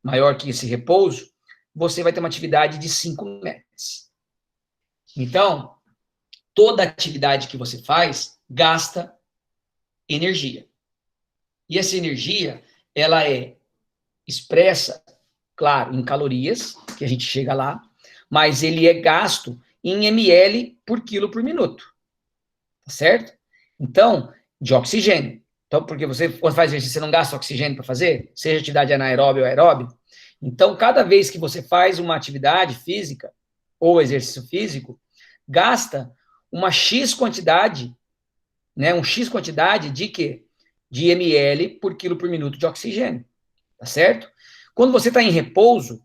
maior que esse repouso, você vai ter uma atividade de 5 METs. Então, toda atividade que você faz gasta energia. E essa energia, ela é expressa, claro, em calorias, que a gente chega lá, mas ele é gasto em ml por quilo por minuto. Tá certo? Então, de oxigênio. Então, porque você, quando faz exercício, você não gasta oxigênio para fazer, seja atividade anaeróbia ou aeróbia. Então, cada vez que você faz uma atividade física ou exercício físico, gasta uma X quantidade, né, um X quantidade de quê? De ml por quilo por minuto de oxigênio. Tá certo? Quando você está em repouso,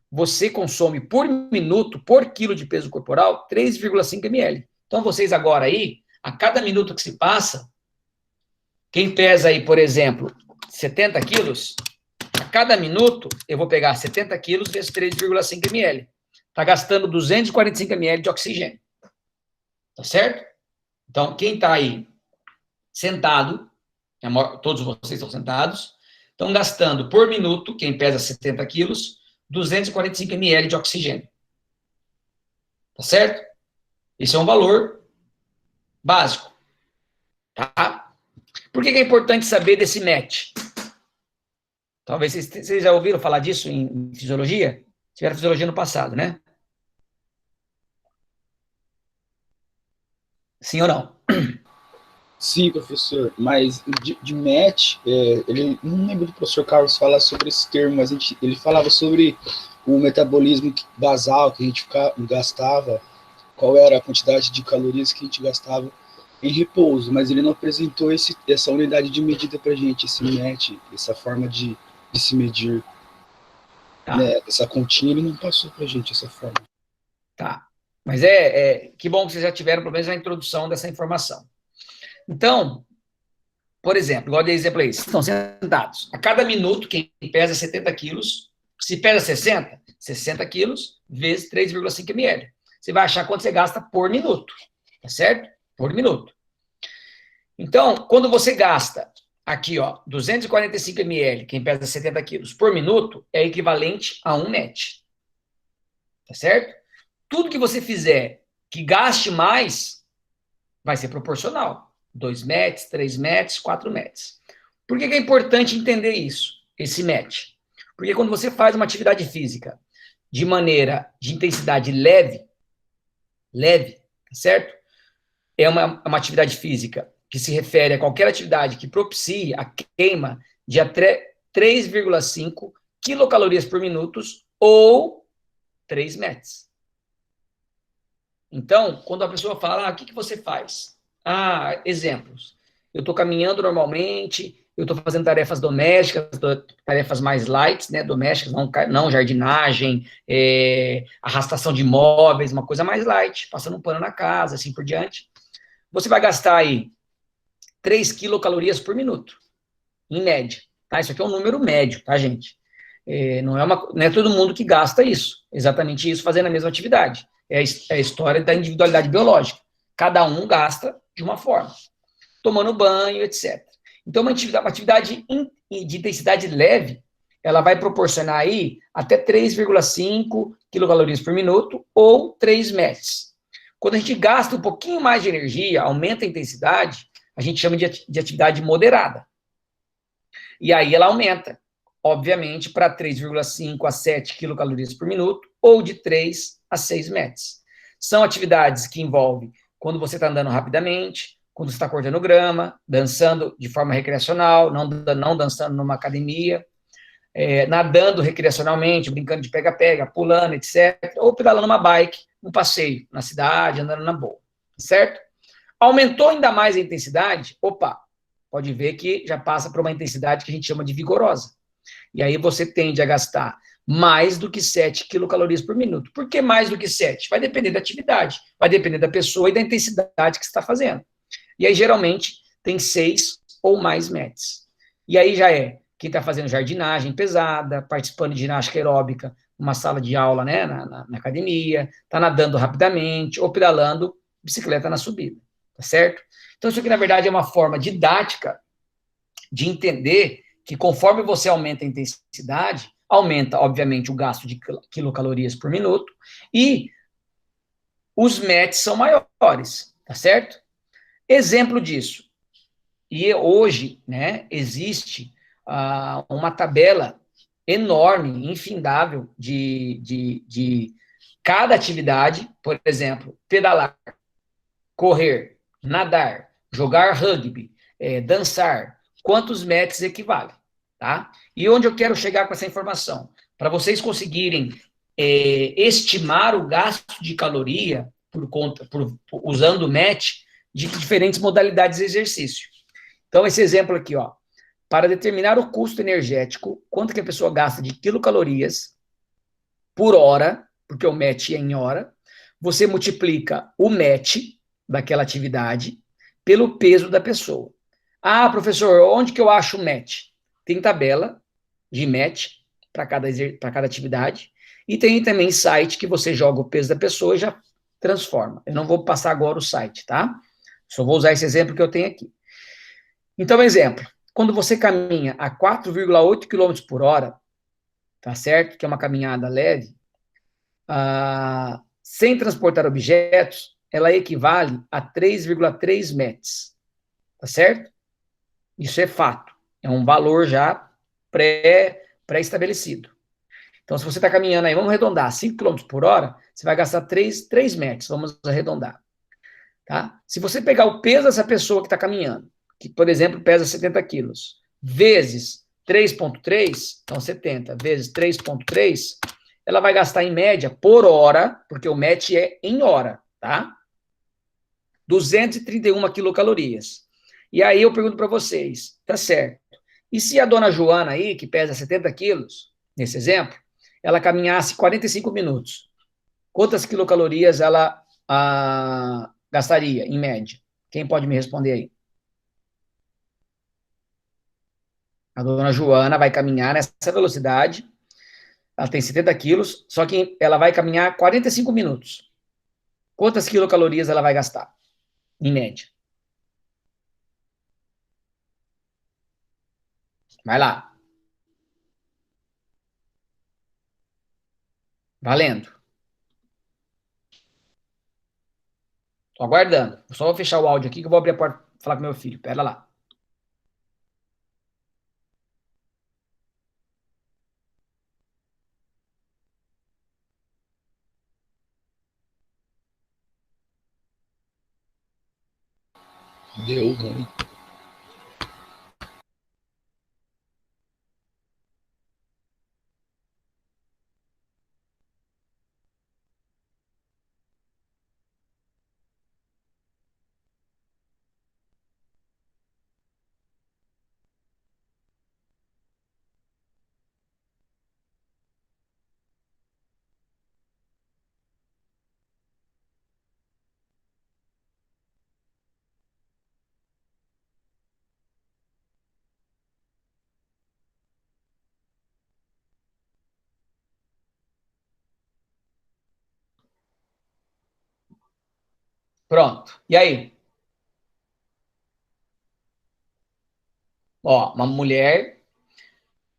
você consome por minuto, por quilo de peso corporal, 3,5 ml. Então, vocês agora aí, a cada minuto que se passa, quem pesa aí, por exemplo, 70 quilos, a cada minuto eu vou pegar 70 quilos vezes 3,5 ml. Está gastando 245 ml de oxigênio. Tá certo? Então, quem está aí sentado, todos vocês estão sentados, estão gastando por minuto, quem pesa 70 quilos, 245 ml de oxigênio. Tá certo? Esse é um valor básico. Tá? Por que é importante saber desse MET? Talvez vocês já ouviram falar disso em fisiologia? Tiveram fisiologia no passado, né? Sim ou não? Sim, professor, mas de MET, ele não lembro do professor Carlos falar sobre esse termo, mas ele falava sobre o metabolismo basal que a gente gastava, qual era a quantidade de calorias que a gente gastava em repouso, mas ele não apresentou essa unidade de medida para a gente, esse MET, essa forma de se medir, Tá. Né? Essa continha ele não passou para a gente, essa forma. Tá, mas que bom que vocês já tiveram pelo menos a introdução dessa informação. Então, por exemplo, igual de exemplo aí, estão sentados. A cada minuto, quem pesa 70 quilos, se pesa 60 quilos vezes 3,5 ml. você vai achar quanto você gasta por minuto, tá certo? Por minuto. Então, quando você gasta aqui, ó, 245 ml, quem pesa 70 quilos, por minuto, é equivalente a 1 MET, tá certo? Tudo que você fizer que gaste mais, vai ser proporcional. 2 METs, 3 METs, 4 METs. Por que é importante entender isso, esse MET? Porque quando você faz uma atividade física de maneira de intensidade leve, tá certo? É uma atividade física que se refere a qualquer atividade que propicie a queima de até 3,5 quilocalorias por minuto ou 3 METs. Então, quando a pessoa fala, o que você faz? Exemplos. Eu estou caminhando normalmente, eu estou fazendo tarefas domésticas, tarefas mais light, né, domésticas, não jardinagem, arrastação de móveis, uma coisa mais light, passando um pano na casa, assim por diante. Você vai gastar aí 3 quilocalorias por minuto, em média. Tá? Isso aqui é um número médio, tá, gente? Não é todo mundo que gasta isso, exatamente isso, fazendo a mesma atividade. É a história da individualidade biológica. Cada um gasta de uma forma, tomando banho, etc. Então, uma atividade de intensidade leve, ela vai proporcionar aí até 3,5 quilocalorias por minuto ou 3 METs. Quando a gente gasta um pouquinho mais de energia, aumenta a intensidade, a gente chama de atividade moderada. E aí ela aumenta, obviamente, para 3,5 a 7 quilocalorias por minuto ou de 3 a 6 METs. São atividades que envolvem quando você está andando rapidamente, quando você está cortando grama, dançando de forma recreacional, não dançando numa academia, nadando recreacionalmente, brincando de pega-pega, pulando, etc. Ou pedalando uma bike, um passeio na cidade, andando na boa, certo? Aumentou ainda mais a intensidade, pode ver que já passa para uma intensidade que a gente chama de vigorosa. E aí você tende a gastar mais do que 7 quilocalorias por minuto. Por que mais do que 7? Vai depender da atividade, vai depender da pessoa e da intensidade que você está fazendo. E aí, geralmente, tem 6 ou mais METs. E aí já quem está fazendo jardinagem pesada, participando de ginástica aeróbica, uma sala de aula, né, na academia, está nadando rapidamente ou pedalando bicicleta na subida, tá certo? Então, isso aqui, na verdade, é uma forma didática de entender que conforme você aumenta a intensidade, aumenta, obviamente, o gasto de quilocalorias por minuto e os METs são maiores, tá certo? Exemplo disso. E hoje, né, existe uma tabela enorme, infindável, de cada atividade, por exemplo, pedalar, correr, nadar, jogar rugby, dançar, quantos METs equivale, tá? E onde eu quero chegar com essa informação? Para vocês conseguirem estimar o gasto de caloria usando o MET de diferentes modalidades de exercício. Então, esse exemplo aqui, ó, para determinar o custo energético, quanto que a pessoa gasta de quilocalorias por hora, porque o MET é em hora, você multiplica o MET daquela atividade pelo peso da pessoa. Professor, onde que eu acho o MET? Tem tabela de MET para cada atividade e tem também site que você joga o peso da pessoa e já transforma. Eu não vou passar agora o site, tá? Só vou usar esse exemplo que eu tenho aqui. Então, exemplo, quando você caminha a 4,8 km por hora, tá certo? Que é uma caminhada leve, sem transportar objetos, ela equivale a 3,3 METs, tá certo? Isso é fato, é um valor já pré-estabelecido. Então, se você está caminhando aí, vamos arredondar, 5 km por hora, você vai gastar 3 METs, vamos arredondar. Tá? Se você pegar o peso dessa pessoa que está caminhando, que, por exemplo, pesa 70 quilos, vezes 3,3, então 70, vezes 3,3, ela vai gastar, em média, por hora, porque o MET é em hora, tá? 231 quilocalorias. E aí eu pergunto para vocês, tá certo, e se a dona Joana aí, que pesa 70 quilos, nesse exemplo, ela caminhasse 45 minutos, quantas quilocalorias ela gastaria, em média? Quem pode me responder aí? A dona Joana vai caminhar nessa velocidade, ela tem 70 quilos, só que ela vai caminhar 45 minutos. Quantas quilocalorias ela vai gastar, em média? Vai lá. Valendo. Tô aguardando. Só vou fechar o áudio aqui que eu vou abrir a porta e falar com meu filho. Pera lá. Deu ruim. Pronto. E aí? Ó, uma mulher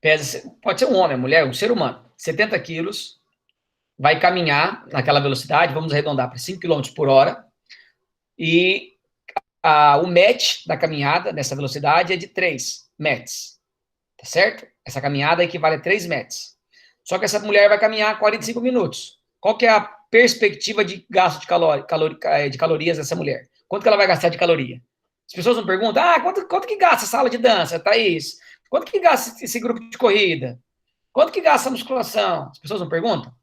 pesa, pode ser um homem, mulher, um ser humano, 70 quilos, vai caminhar naquela velocidade, vamos arredondar para 5 quilômetros por hora, e o match da caminhada nessa velocidade é de 3 metros, tá certo? Essa caminhada equivale a 3 metros. Só que essa mulher vai caminhar 45 minutos. Qual que é a perspectiva de gasto de calorias dessa mulher? Quanto que ela vai gastar de caloria? As pessoas não perguntam, quanto que gasta essa aula de dança, Thaís? Quanto que gasta esse grupo de corrida? Quanto que gasta a musculação? As pessoas não perguntam?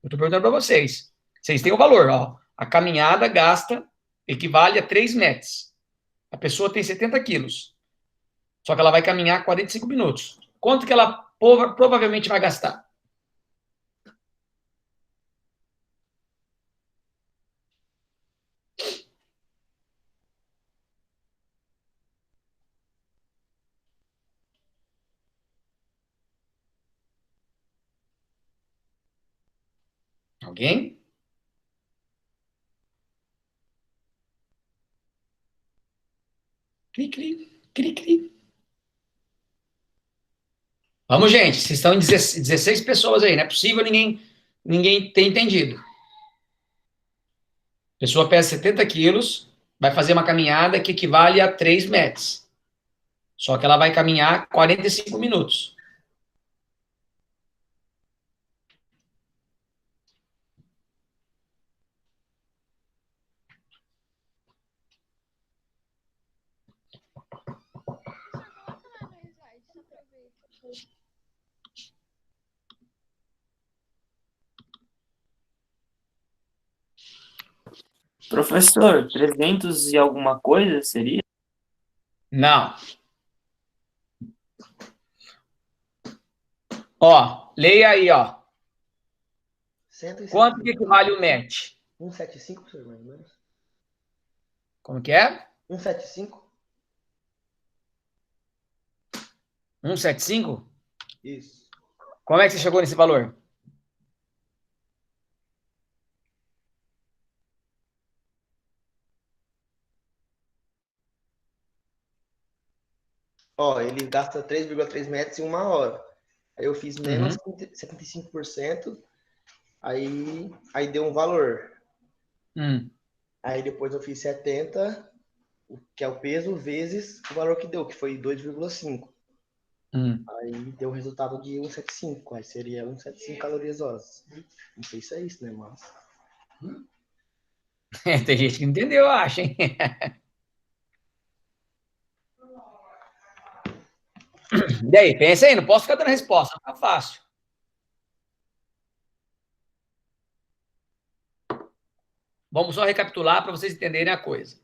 Eu estou perguntando para vocês. Vocês têm o valor, ó. A caminhada gasta, equivale a 3 metros. A pessoa tem 70 quilos. Só que ela vai caminhar 45 minutos. Quanto que ela provavelmente vai gastar? Alguém? Cri, cri, cri, cri. Vamos, gente. Vocês estão em 16 pessoas aí. Não é possível ninguém ter entendido. A pessoa pesa 70 quilos, vai fazer uma caminhada que equivale a 3 metros. Só que ela vai caminhar 45 minutos. Professor, 300 e alguma coisa seria? Não. Ó, leia aí, ó. 105. Quanto que equivale o match? 175, professor, mais ou menos. Como que é? 175? 175? Isso. Como é que você chegou nesse valor? Ó, ele gasta 3,3 metros em uma hora. Aí eu fiz menos 75%, aí deu um valor. Aí depois eu fiz 70, que é o peso, vezes o valor que deu, que foi 2,5. Aí deu o resultado de 175. Aí seria 175 calorias horas. Não sei se é isso, né, mas... Tem gente que não entendeu, eu acho, hein? E aí, pensa aí, não posso ficar dando resposta, não tá fácil. Vamos só recapitular para vocês entenderem a coisa.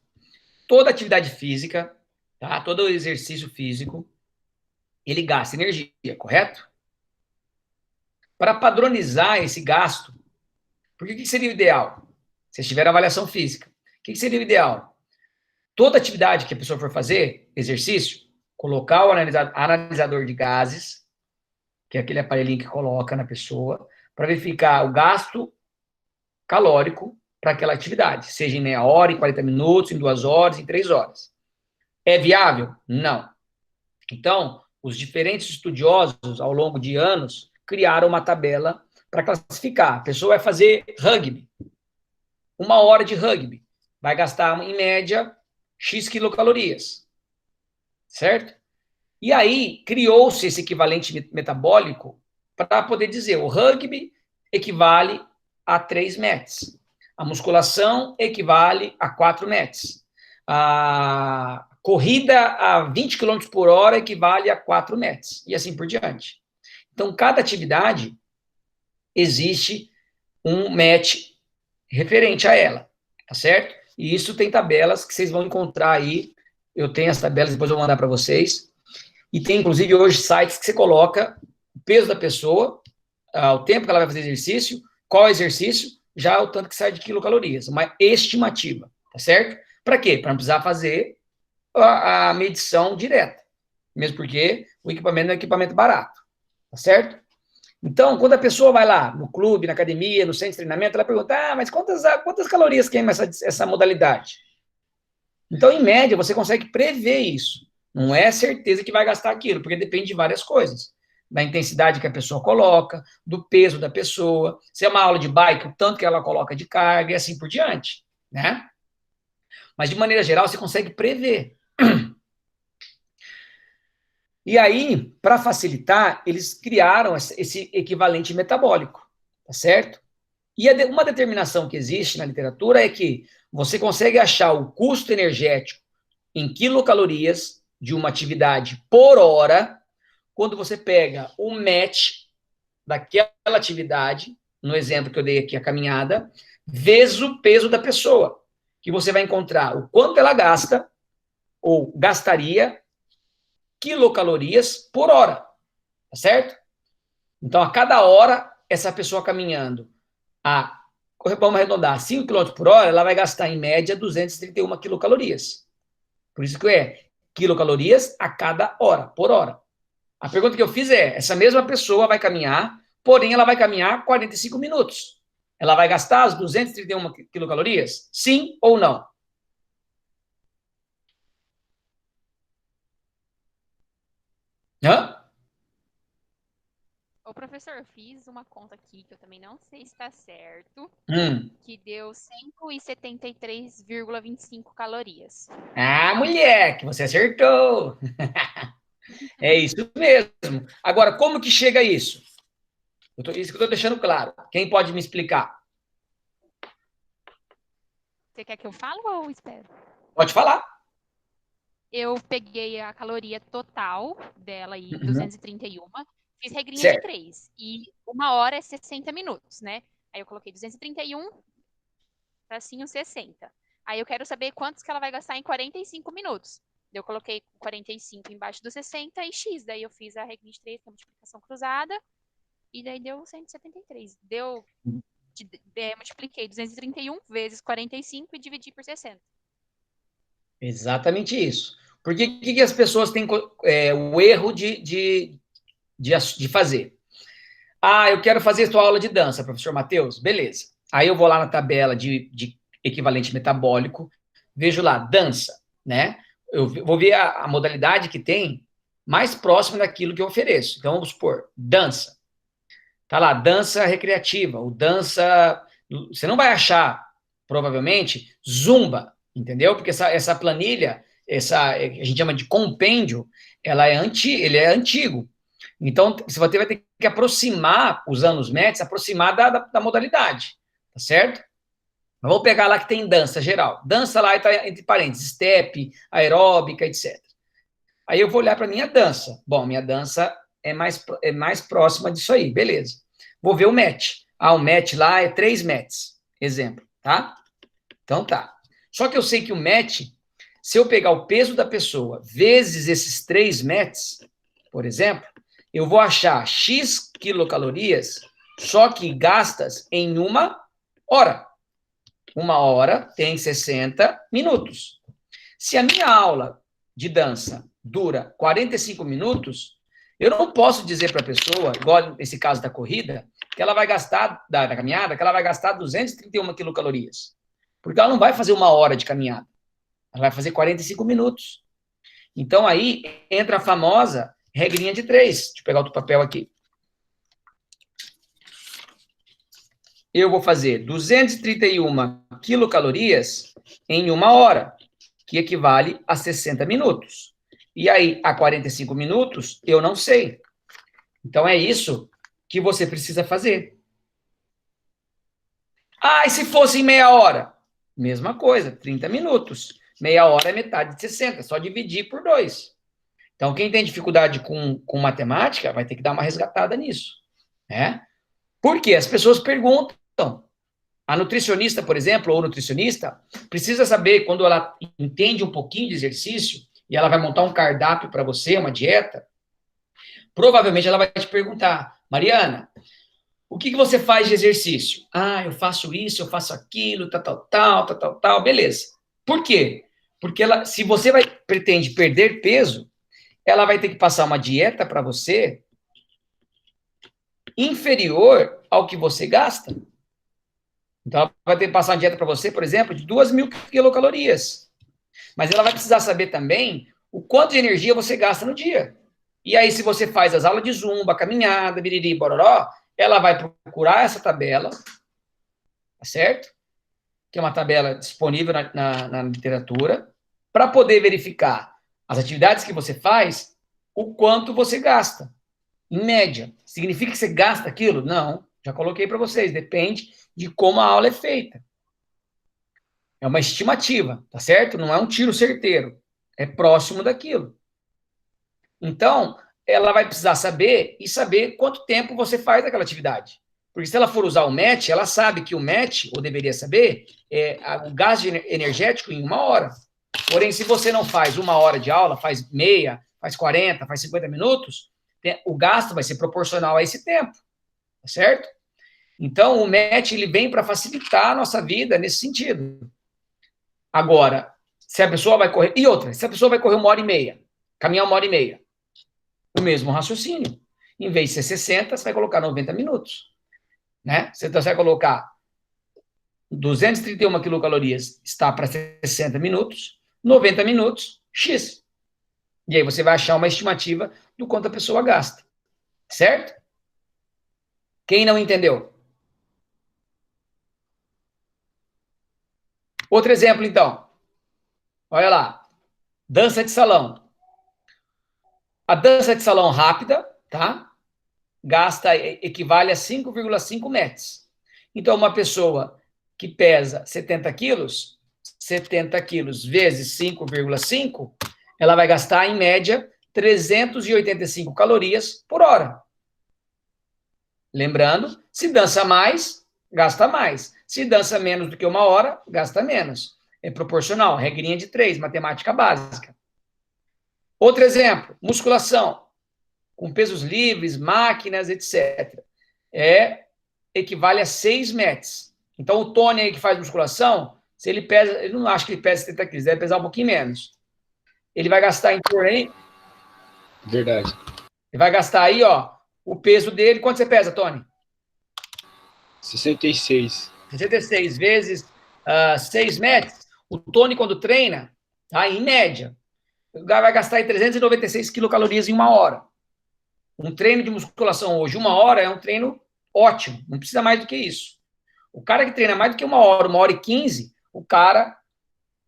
Toda atividade física, tá? Todo exercício físico, ele gasta energia, correto? Para padronizar esse gasto, porque o que seria o ideal? Se tiver avaliação física, o que seria o ideal? Toda atividade que a pessoa for fazer, exercício, colocar o analisador de gases, que é aquele aparelhinho que coloca na pessoa, para verificar o gasto calórico para aquela atividade, seja em meia hora, em 40 minutos, em 2 horas, em 3 horas. É viável? Não. Então, os diferentes estudiosos, ao longo de anos, criaram uma tabela para classificar. A pessoa vai fazer rugby, 1 hora de rugby, vai gastar, em média, X quilocalorias, certo? E aí, criou-se esse equivalente metabólico para poder dizer, o rugby equivale a 3 METs, a musculação equivale a 4 METs, a corrida a 20 km por hora equivale a 4 METs, e assim por diante. Então, cada atividade existe um MET referente a ela, tá certo? E isso tem tabelas que vocês vão encontrar aí, eu tenho as tabelas, depois eu vou mandar para vocês, e tem, inclusive, hoje sites que você coloca o peso da pessoa, o tempo que ela vai fazer exercício, qual exercício, já o tanto que sai de quilocalorias, uma estimativa, tá certo? Para quê? Para não precisar fazer a medição direta, mesmo porque o equipamento não é um equipamento barato, tá certo? Então, quando a pessoa vai lá no clube, na academia, no centro de treinamento, ela pergunta, mas quantas calorias queima essa modalidade? Então, em média, você consegue prever isso. Não é certeza que vai gastar aquilo, porque depende de várias coisas. Da intensidade que a pessoa coloca, do peso da pessoa, se é uma aula de bike, o tanto que ela coloca de carga, e assim por diante, né? Mas, de maneira geral, você consegue prever. E aí, para facilitar, eles criaram esse equivalente metabólico, tá certo? E uma determinação que existe na literatura é que você consegue achar o custo energético em quilocalorias de uma atividade por hora, quando você pega o MET daquela atividade, no exemplo que eu dei aqui, a caminhada, vezes o peso da pessoa, que você vai encontrar o quanto ela gasta, ou gastaria, quilocalorias por hora, tá certo? Então, a cada hora, essa pessoa caminhando vamos arredondar, 5 km por hora, ela vai gastar, em média, 231 quilocalorias. Por isso que é quilocalorias a cada hora, por hora. A pergunta que eu fiz é, essa mesma pessoa vai caminhar, porém ela vai caminhar 45 minutos. Ela vai gastar as 231 quilocalorias? Sim ou não? Hã? Ô, professor, eu fiz uma conta aqui, que eu também não sei se está certo, que deu 173,25 calorias. Ah, mulher, que você acertou! É isso mesmo. Agora, como que chega a isso? Isso que eu estou deixando claro. Quem pode me explicar? Você quer que eu fale ou espero? Pode falar. Eu peguei a caloria total dela aí, 231, fiz regrinha Certo. de 3. E 1 hora é 60 minutos, né? Aí eu coloquei 231, tracinho 60. Aí eu quero saber quantos que ela vai gastar em 45 minutos. Eu coloquei 45 embaixo do 60 e X. Daí eu fiz a regrinha de 3, que é a multiplicação cruzada, e daí deu 173. Multipliquei 231 vezes 45 e dividi por 60. Exatamente isso. Por que as pessoas têm o erro de fazer? Ah, eu quero fazer sua aula de dança, professor Matheus. Beleza. Aí eu vou lá na tabela de equivalente metabólico, vejo lá, dança, né? Eu vou ver a modalidade que tem mais próxima daquilo que eu ofereço. Então, vamos supor, dança. Tá lá, dança recreativa, ou dança... Você não vai achar, provavelmente, zumba, entendeu? Porque essa planilha, a gente chama de compêndio, ele é antigo. Então, você vai ter que aproximar, usando os METs, aproximar da modalidade, tá certo? Vamos pegar lá que tem dança geral. Dança lá está entre parênteses, step, aeróbica, etc. Aí eu vou olhar para a minha dança. Bom, minha dança é mais próxima disso aí, beleza. Vou ver o MET. O MET lá é 3 METs, exemplo, tá? Então tá. Só que eu sei que o MET, se eu pegar o peso da pessoa vezes esses 3 METs, por exemplo, eu vou achar X quilocalorias, só que gastas em 1 hora. 1 hora tem 60 minutos. Se a minha aula de dança dura 45 minutos, eu não posso dizer para a pessoa, igual nesse caso da corrida, que ela vai gastar, da caminhada, que ela vai gastar 231 quilocalorias. Porque ela não vai fazer 1 hora de caminhada. Ela vai fazer 45 minutos. Então, aí entra a famosa regrinha de 3. Deixa eu pegar outro papel aqui. Eu vou fazer 231 quilocalorias em 1 hora, que equivale a 60 minutos. E aí, a 45 minutos, eu não sei. Então, é isso que você precisa fazer. Ah, e se fosse em meia hora? Mesma coisa, 30 minutos. Meia hora é metade de 60, só dividir por 2. Então, quem tem dificuldade com matemática vai ter que dar uma resgatada nisso. Né? Por quê? As pessoas perguntam. A nutricionista, por exemplo, ou nutricionista, precisa saber, quando ela entende um pouquinho de exercício, e ela vai montar um cardápio para você, uma dieta, provavelmente ela vai te perguntar, Mariana, o que você faz de exercício? Ah, eu faço isso, eu faço aquilo, tal, beleza. Por quê? Porque se você pretende perder peso, ela vai ter que passar uma dieta para você inferior ao que você gasta. Então, ela vai ter que passar uma dieta para você, por exemplo, de 2.000 quilocalorias. Mas ela vai precisar saber também o quanto de energia você gasta no dia. E aí, se você faz as aulas de zumba, caminhada, biriri, bororó, ela vai procurar essa tabela, tá certo? Que é uma tabela disponível na literatura, para poder verificar as atividades que você faz, o quanto você gasta, em média. Significa que você gasta aquilo? Não, já coloquei para vocês, depende de como a aula é feita. É uma estimativa, tá certo? Não é um tiro certeiro, é próximo daquilo. Então, ela vai precisar saber quanto tempo você faz aquela atividade. Porque se ela for usar o MET, ela sabe que o MET, ou deveria saber, é o gasto energético em 1 hora. Porém, se você não faz 1 hora de aula, faz meia, faz 40, faz 50 minutos, o gasto vai ser proporcional a esse tempo, tá certo? Então, o MET ele vem para facilitar a nossa vida nesse sentido. Agora, se a pessoa vai correr... E outra, se a pessoa vai correr 1 hora e meia, caminhar 1 hora e meia, o mesmo raciocínio. Em vez de ser 60, você vai colocar 90 minutos. Né? Você vai colocar 231 quilocalorias, está para 60 minutos, 90 minutos, X. E aí você vai achar uma estimativa do quanto a pessoa gasta. Certo? Quem não entendeu? Outro exemplo, então. Olha lá. Dança de salão. A dança de salão rápida, tá? Equivale a 5,5 metros. Então, uma pessoa que pesa 70 quilos vezes 5,5, ela vai gastar, em média, 385 calorias por hora. Lembrando, se dança mais, gasta mais. Se dança menos do que 1 hora, gasta menos. É proporcional, regrinha de 3, matemática básica. Outro exemplo, musculação, com pesos livres, máquinas, etc. Equivale a 6 metros. Então, o Tony aí que faz musculação, se ele pesa, eu não acho que ele pesa 70 quilos, deve pesar um pouquinho menos. Ele vai gastar em torno aí... Verdade. Ele vai gastar aí, ó, o peso dele. Quanto você pesa, Tony? 66. 66 vezes 6 metros. O Tony, quando treina, tá, em média, vai gastar aí 396 quilocalorias em 1 hora. Um treino de musculação hoje, 1 hora, é um treino ótimo. Não precisa mais do que isso. O cara que treina mais do que 1 hora, 1 hora e 15, o cara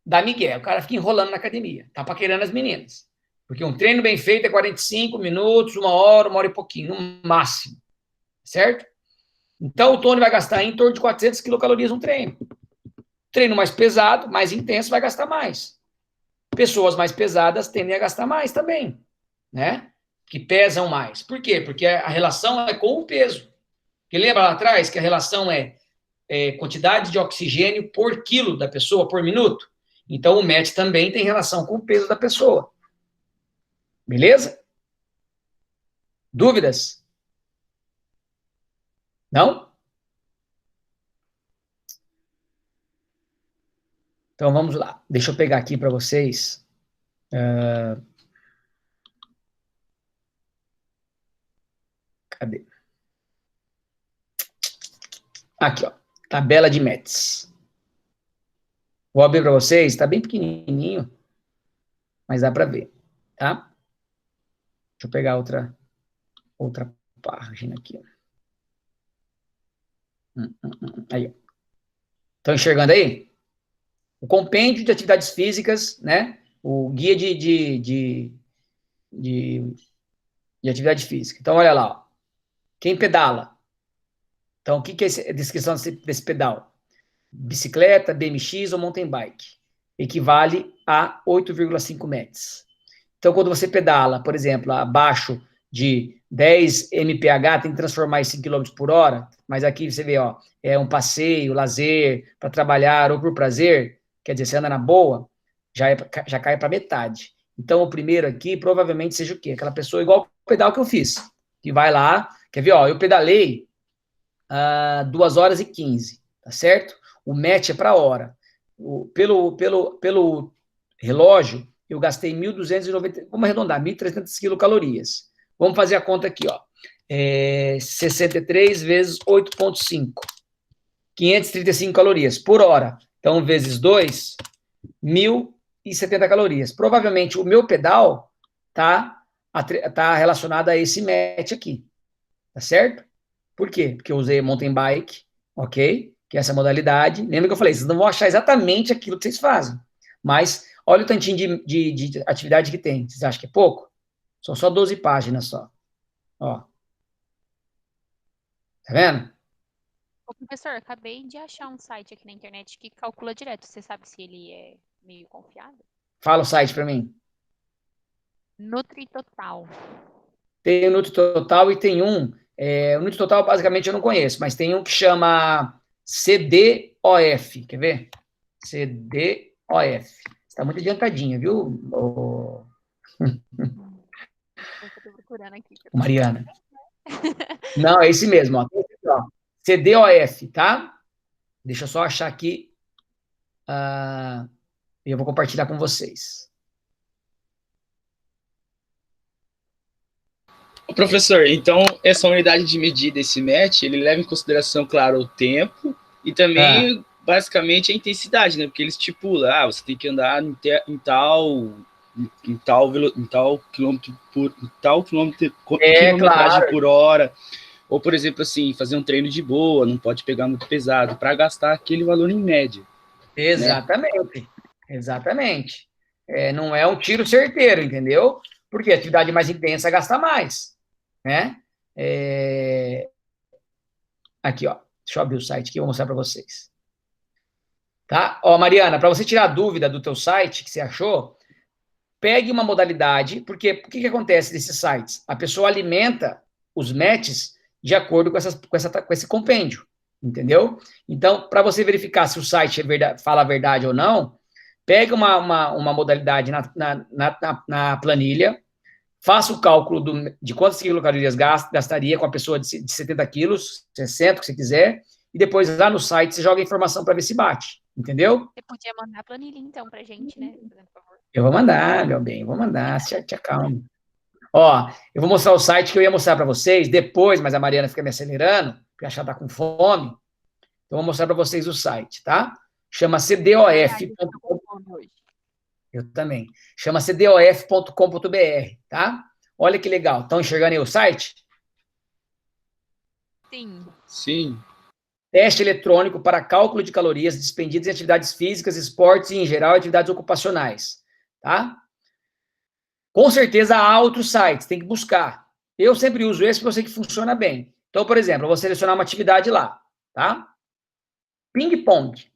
dá migué. O cara fica enrolando na academia. Tá paquerando as meninas. Porque um treino bem feito é 45 minutos, 1 hora e pouquinho, no máximo. Certo? Então, o Tony vai gastar em torno de 400 quilocalorias no treino. Treino mais pesado, mais intenso, vai gastar mais. Pessoas mais pesadas tendem a gastar mais também, né? Que pesam mais. Por quê? Porque a relação é com o peso. Porque lembra lá atrás que a relação é quantidade de oxigênio por quilo da pessoa, por minuto? Então, o MET também tem relação com o peso da pessoa. Beleza? Dúvidas? Não? Então, vamos lá. Deixa eu pegar aqui para vocês. Cadê? Aqui, ó. Tabela de METs. Vou abrir para vocês, está bem pequenininho, mas dá para ver, tá? Deixa eu pegar outra página aqui. Aí. Estão enxergando aí? O compêndio de atividades físicas, né? O guia de atividade física. Então, olha lá. Ó. Quem pedala? Então, o que é a descrição desse pedal? Bicicleta, BMX ou mountain bike? Equivale a 8,5 metros. Então, quando você pedala, por exemplo, abaixo de 10 mph, tem que transformar em 5 km por hora, mas aqui você vê, ó, é um passeio, lazer, para trabalhar ou por prazer, quer dizer, você anda na boa, já cai para metade. Então, o primeiro aqui provavelmente seja o quê? Aquela pessoa igual o pedal que eu fiz, que vai lá, quer ver, ó, eu pedalei 2 horas e 15, tá certo? O match é para hora. Pelo relógio, eu gastei 1.290, vamos arredondar, 1.300 quilocalorias. Vamos fazer a conta aqui, ó. 63 vezes 8,5. 535 calorias por hora. Então, vezes 2, 1.070 calorias. Provavelmente, o meu pedal tá relacionado a esse match aqui. Tá certo? Por quê? Porque eu usei mountain bike, ok? Que é essa modalidade. Lembra que eu falei, vocês não vão achar exatamente aquilo que vocês fazem. Mas, olha o tantinho de atividade que tem. Vocês acham que é pouco? São só 12 páginas só. Ó. Tá vendo? Ô, professor, acabei de achar um site aqui na internet que calcula direto. Você sabe se ele é meio confiável? Fala o site para mim. NutriTotal. Tem o NutriTotal e tem um... o NutriTotal, basicamente, eu não conheço, mas tem um que chama CDOF. Quer ver? CDOF. Está muito adiantadinha, viu? Eu tô procurando aqui. Mariana. Não, é esse mesmo, ó. CDOF, tá? Deixa eu só achar aqui. E eu vou compartilhar com vocês. Professor, então essa unidade de medida, esse match, ele leva em consideração, claro, o tempo e também, basicamente, a intensidade, né? Porque ele estipula, você tem que andar em tal quilometragem claro. por hora. Ou, por exemplo, assim, fazer um treino de boa, não pode pegar muito pesado, para gastar aquele valor em média. Exatamente. Né? Exatamente. Não é um tiro certeiro, entendeu? Porque a atividade mais intensa gasta mais. Né? Aqui, ó. Deixa eu abrir o site aqui e vou mostrar para vocês. Tá? Ó, Mariana, para você tirar a dúvida do teu site que você achou, pegue uma modalidade, porque o que acontece nesses sites? A pessoa alimenta os matches de acordo com esse compêndio, entendeu? Então, para você verificar se o site fala a verdade ou não, pega uma modalidade na planilha, faça o cálculo de quantas quilocalorias gastaria com a pessoa de 70 quilos, 60, que você quiser, e depois lá no site você joga a informação para ver se bate, entendeu? Você podia mandar a planilha, então, pra gente, né? Por favor. Eu vou mandar, meu bem, vou mandar, te acalma. Ó, eu vou mostrar o site que eu ia mostrar para vocês depois, mas a Mariana fica me acelerando, porque acha que ela tá com fome. Então, eu vou mostrar para vocês o site, tá? Chama CDOF. Eu também. Chama cdof.com.br, tá? Olha que legal. Estão enxergando aí o site? Sim. Sim. Teste eletrônico para cálculo de calorias despendidas em atividades físicas, esportes e, em geral, atividades ocupacionais, tá? Com certeza há outros sites, tem que buscar. Eu sempre uso esse porque eu sei que funciona bem. Então, por exemplo, eu vou selecionar uma atividade lá, tá? Ping-pong.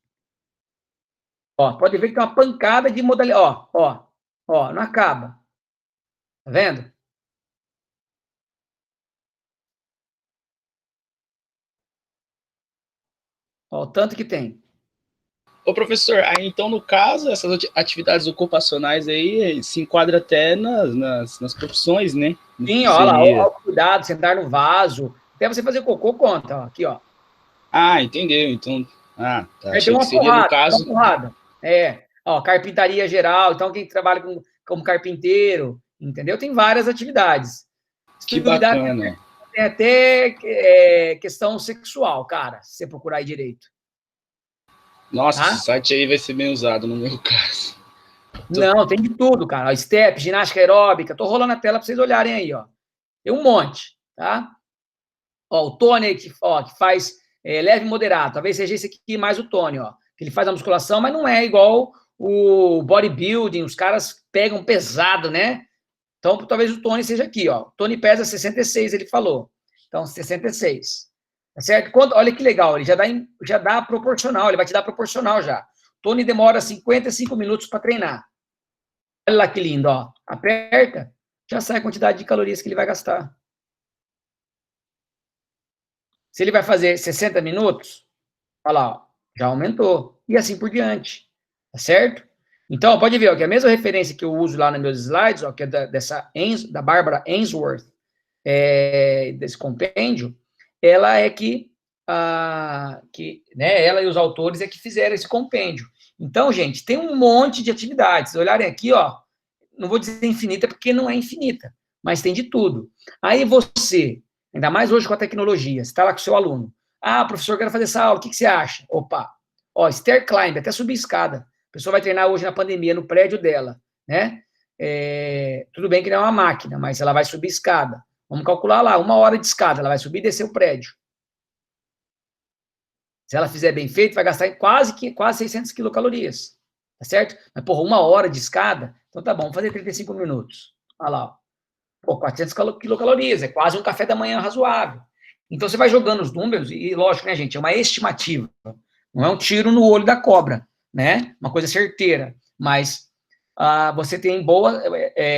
Ó, pode ver que tem uma pancada de modalidade. Ó, não acaba. Tá vendo? Ó, o tanto que tem. Ô, professor, aí então, no caso, essas atividades ocupacionais aí se enquadram até nas profissões, né? Sim, ó lá, ó, cuidado, sentar no vaso. Até você fazer cocô, conta, ó, aqui, ó. Ah, entendeu. Então, tá. Achei que seria, no caso... Ó, carpintaria geral, então quem trabalha como carpinteiro, entendeu? Tem várias atividades. Que bacana. Tem até questão sexual, cara, se você procurar aí direito. Nossa, Tá? esse site aí vai ser bem usado no meu caso. Não, tem de tudo, cara. Step, ginástica aeróbica. Tô rolando a tela para vocês olharem aí, ó. Tem um monte, tá? Ó, o Tony que faz leve e moderado. Talvez seja esse aqui mais o Tony, ó. Que ele faz a musculação, mas não é igual o bodybuilding. Os caras pegam pesado, né? Então, talvez o Tony seja aqui, ó. O Tony pesa 66, ele falou. Então, 66. Tá certo? Olha que legal, ele já dá proporcional, ele vai te dar proporcional já. O Tony demora 55 minutos para treinar. Olha lá que lindo, ó. Aperta, já sai a quantidade de calorias que ele vai gastar. Se ele vai fazer 60 minutos, olha lá, ó, já aumentou. E assim por diante. Tá certo? Então, pode ver, ó, que a mesma referência que eu uso lá nos meus slides, ó, que é da Barbara Ainsworth, desse compêndio, ela é né, ela e os autores é que fizeram esse compêndio. Então, gente, tem um monte de atividades. Se olharem aqui, ó, não vou dizer infinita porque não é infinita, mas tem de tudo. Aí você, ainda mais hoje com a tecnologia, você está lá com o seu aluno. Ah, professor, eu quero fazer essa aula, o que você acha? Opa, ó, stair climb, até subir escada. A pessoa vai treinar hoje na pandemia, no prédio dela, né? Tudo bem que não é uma máquina, mas ela vai subir escada. Vamos calcular lá, 1 hora de escada, ela vai subir e descer o prédio. Se ela fizer bem feito, vai gastar quase 600 quilocalorias, tá certo? Mas, porra, 1 hora de escada, então tá bom, vamos fazer 35 minutos. Olha lá, ó. Pô, 400 quilocalorias, é quase um café da manhã razoável. Então, você vai jogando os números, e lógico, né, gente, é uma estimativa, não é um tiro no olho da cobra, né? Uma coisa certeira, mas você tem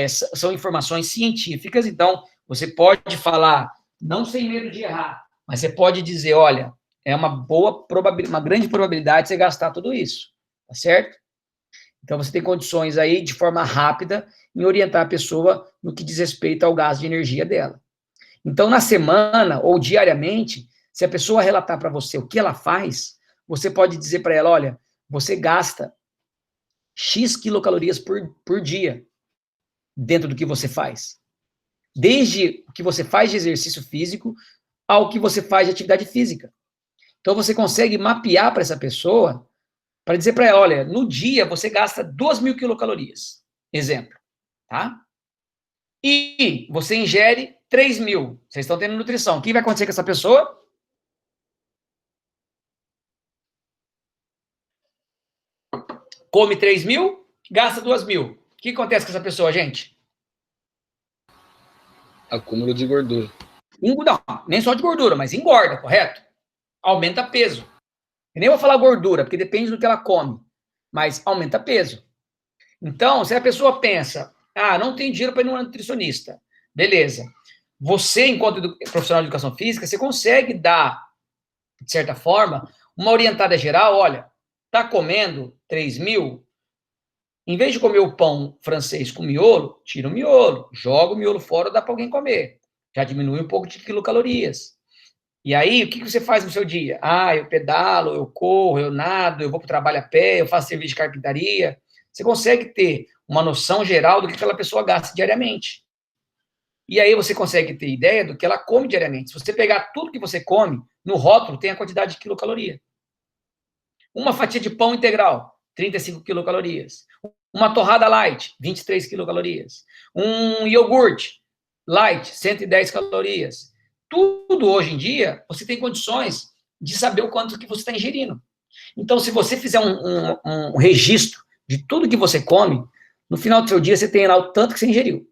são informações científicas, então, você pode falar, não sem medo de errar, mas você pode dizer, olha, é uma grande probabilidade de você gastar tudo isso, tá certo? Então, você tem condições aí, de forma rápida, em orientar a pessoa no que diz respeito ao gasto de energia dela. Então, na semana ou diariamente, se a pessoa relatar para você o que ela faz, você pode dizer para ela, olha, você gasta X quilocalorias por dia dentro do que você faz. Desde o que você faz de exercício físico ao que você faz de atividade física. Então, você consegue mapear para essa pessoa, para dizer para ela, olha, no dia você gasta 2.000 quilocalorias, exemplo, tá? E você ingere 3.000, vocês estão tendo nutrição. O que vai acontecer com essa pessoa? Come 3.000, gasta 2.000. O que acontece com essa pessoa, gente? Acúmulo de gordura. Não, nem só de gordura, mas engorda, correto? Aumenta peso. Eu nem vou falar gordura, porque depende do que ela come, mas aumenta peso. Então, se a pessoa pensa, não tem dinheiro para ir num nutricionista, beleza. Você, enquanto profissional de educação física, você consegue dar, de certa forma, uma orientada geral, olha, tá comendo 3.000, em vez de comer o pão francês com miolo, tira o miolo, joga o miolo fora, dá para alguém comer. Já diminui um pouco de quilocalorias. E aí, o que você faz no seu dia? Eu pedalo, eu corro, eu nado, eu vou para o trabalho a pé, eu faço serviço de carpintaria. Você consegue ter uma noção geral do que aquela pessoa gasta diariamente. E aí você consegue ter ideia do que ela come diariamente. Se você pegar tudo que você come, no rótulo tem a quantidade de quilocaloria. Uma fatia de pão integral, 35 quilocalorias. Uma torrada light, 23 quilocalorias. Um iogurte light, 110 calorias. Tudo hoje em dia, você tem condições de saber o quanto que você está ingerindo. Então, se você fizer um registro de tudo que você come, no final do seu dia, você tem lá o tanto que você ingeriu.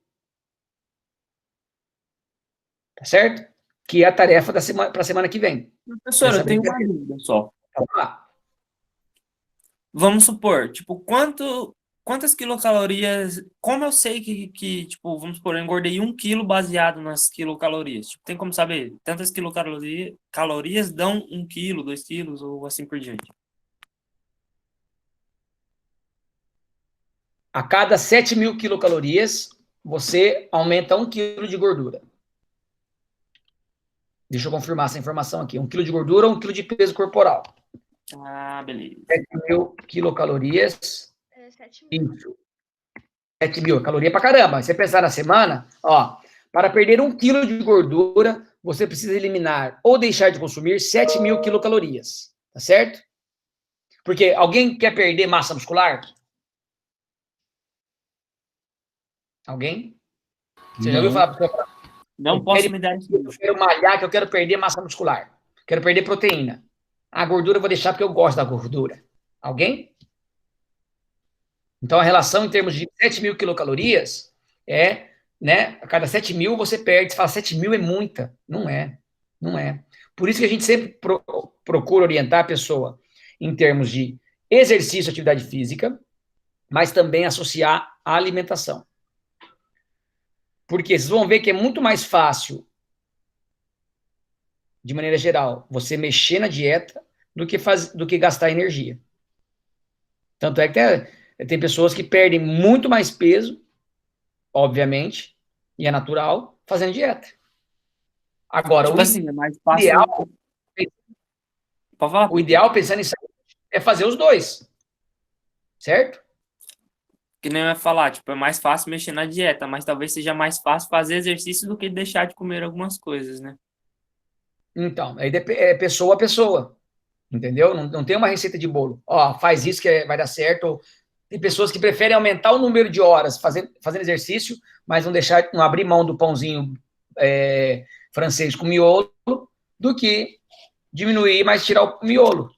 Tá certo? Que é a tarefa para a semana que vem. Professor, eu tenho uma dúvida só. Vamos lá. Vamos supor, tipo, quantas quilocalorias, como eu sei que tipo, vamos supor, eu engordei 1 quilo baseado nas quilocalorias? Tipo, tem como saber, tantas quilocalorias dão 1 quilo, 2 quilos, ou assim por diante? A cada 7.000 quilocalorias, você aumenta 1 quilo de gordura. Deixa eu confirmar essa informação aqui. 1 quilo de gordura ou 1 quilo de peso corporal. Beleza. 7.000 quilocalorias. 7.000. Isso. 7.000, caloria pra caramba. Você pensar na semana, para perder 1 quilo de gordura, você precisa eliminar ou deixar de consumir 7.000 quilocalorias. Tá certo? Porque alguém quer perder massa muscular? Alguém? Você já ouviu falar? Não posso me dar isso. Eu quero malhar, que eu quero perder massa muscular. Quero perder proteína. A gordura eu vou deixar porque eu gosto da gordura. Alguém? Então, a relação em termos de 7.000 quilocalorias é, né, a cada 7.000 você perde. Você fala, 7.000 é muita. Não é. Não é. Por isso que a gente sempre procura orientar a pessoa em termos de exercício, atividade física, mas também associar a alimentação. Porque vocês vão ver que é muito mais fácil, de maneira geral, você mexer na dieta do que gastar energia. Tanto é que tem pessoas que perdem muito mais peso, obviamente, e é natural, fazendo dieta. Agora, tipo assim, é mais fácil. O ideal, pensando em saúde, é fazer os dois. Certo? Que nem eu ia falar, tipo, é mais fácil mexer na dieta, mas talvez seja mais fácil fazer exercício do que deixar de comer algumas coisas, né? Então, aí é pessoa a pessoa, entendeu? Não tem uma receita de bolo. Ó, faz isso que vai dar certo. Tem pessoas que preferem aumentar o número de horas fazendo exercício, mas não abrir mão do pãozinho francês com miolo, do que diminuir, mas tirar o miolo.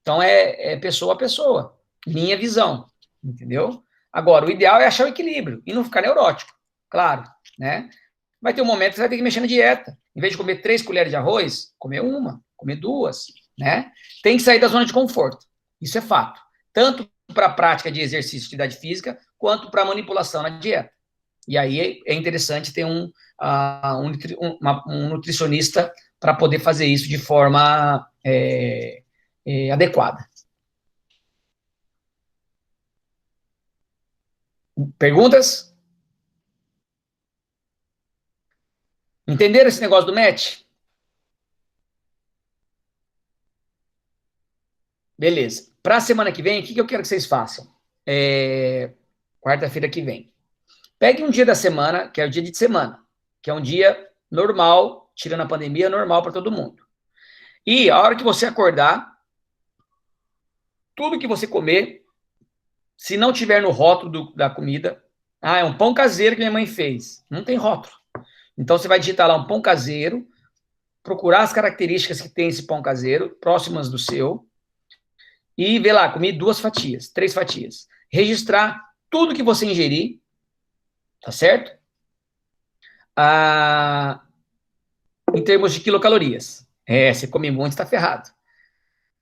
Então, é pessoa a pessoa. Minha visão, entendeu? Agora, o ideal é achar o equilíbrio e não ficar neurótico, claro, né? Vai ter um momento que você vai ter que mexer na dieta. Em vez de comer 3 colheres de arroz, comer 1, comer 2, né? Tem que sair da zona de conforto. Isso é fato. Tanto para a prática de exercício e atividade física, quanto para a manipulação na dieta. E aí é interessante ter um nutricionista para poder fazer isso de forma adequada. Perguntas? Entenderam esse negócio do match? Beleza. Para a semana que vem, o que eu quero que vocês façam? Quarta-feira que vem. Pegue um dia da semana, que é o dia de semana, que é um dia normal, tirando a pandemia, normal para todo mundo. E a hora que você acordar, tudo que você comer, se não tiver no rótulo da comida, é um pão caseiro que minha mãe fez. Não tem rótulo. Então você vai digitar lá um pão caseiro, procurar as características que tem esse pão caseiro, próximas do seu, e ver lá, comi 2 fatias, 3 fatias. Registrar tudo que você ingerir, tá certo? Em termos de quilocalorias. Você come muito, está ferrado.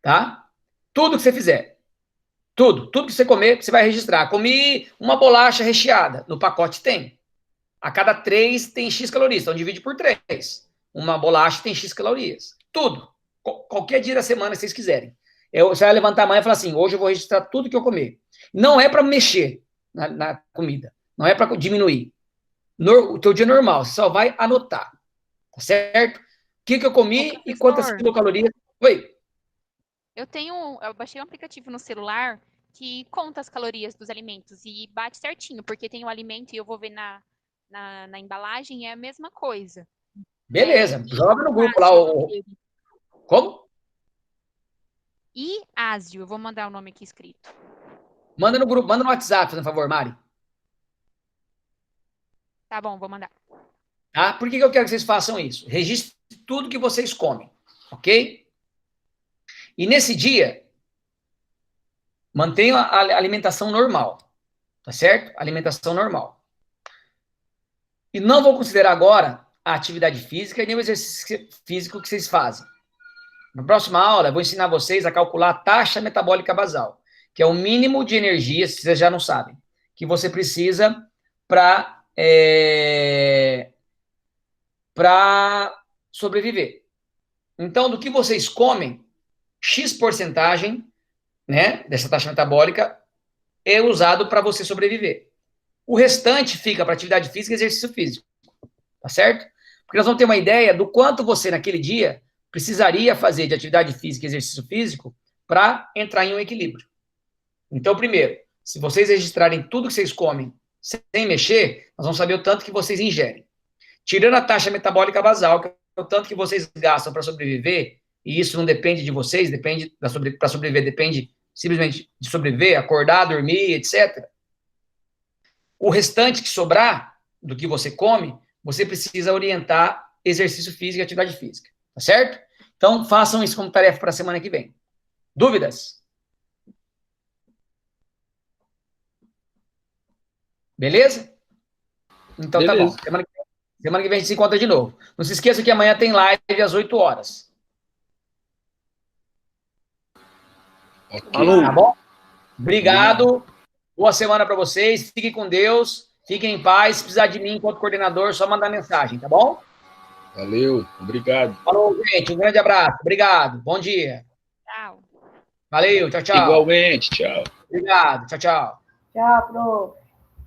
Tá? Tudo que você fizer. Tudo que você comer, você vai registrar. Comi uma bolacha recheada. No pacote tem. A cada 3 tem X calorias. Então divide por 3. Uma bolacha tem X calorias. Tudo. Qualquer dia da semana que vocês quiserem. Você vai levantar a mão e falar assim, hoje eu vou registrar tudo que eu comer. Não é para mexer na comida. Não é para diminuir. O teu dia normal, você só vai anotar. Tá certo? O que eu comi e quantas quilocalorias. Oi. Eu baixei um aplicativo no celular que conta as calorias dos alimentos e bate certinho, porque tem o alimento e eu vou ver na embalagem e é a mesma coisa. Beleza, joga no grupo lá Como? Iásio, eu vou mandar o nome aqui escrito. Manda no grupo, manda no WhatsApp, por favor, Mari. Tá bom, vou mandar. Tá? Por que eu quero que vocês façam isso? Registre tudo que vocês comem, ok? E nesse dia, mantenha a alimentação normal, tá certo? Alimentação normal. E não vou considerar agora a atividade física e nem o exercício físico que vocês fazem. Na próxima aula, eu vou ensinar vocês a calcular a taxa metabólica basal, que é o mínimo de energia, se vocês já não sabem, que você precisa para sobreviver. Então, do que vocês comem, X porcentagem, né, dessa taxa metabólica é usado para você sobreviver. O restante fica para atividade física e exercício físico. Tá certo? Porque nós vamos ter uma ideia do quanto você, naquele dia, precisaria fazer de atividade física e exercício físico para entrar em um equilíbrio. Então, primeiro, se vocês registrarem tudo que vocês comem sem mexer, nós vamos saber o tanto que vocês ingerem. Tirando a taxa metabólica basal, que é o tanto que vocês gastam para sobreviver, e isso não depende de vocês, para sobreviver depende simplesmente de sobreviver, acordar, dormir, etc., o restante que sobrar do que você come, você precisa orientar exercício físico e atividade física, tá certo? Então, façam isso como tarefa para a semana que vem. Dúvidas? Beleza? Então Beleza. tá bom. Semana que vem a gente se encontra de novo. Não se esqueça que amanhã tem live às 8 horas. Ok. Falou. Tá bom? Obrigado. Boa semana para vocês. Fiquem com Deus. Fiquem em paz. Se precisar de mim enquanto coordenador, só mandar mensagem, tá bom? Valeu. Obrigado. Falou, gente. Um grande abraço. Obrigado. Bom dia. Tchau. Valeu. Tchau, tchau. Igualmente. Tchau. Obrigado. Tchau, tchau. Tchau, prof.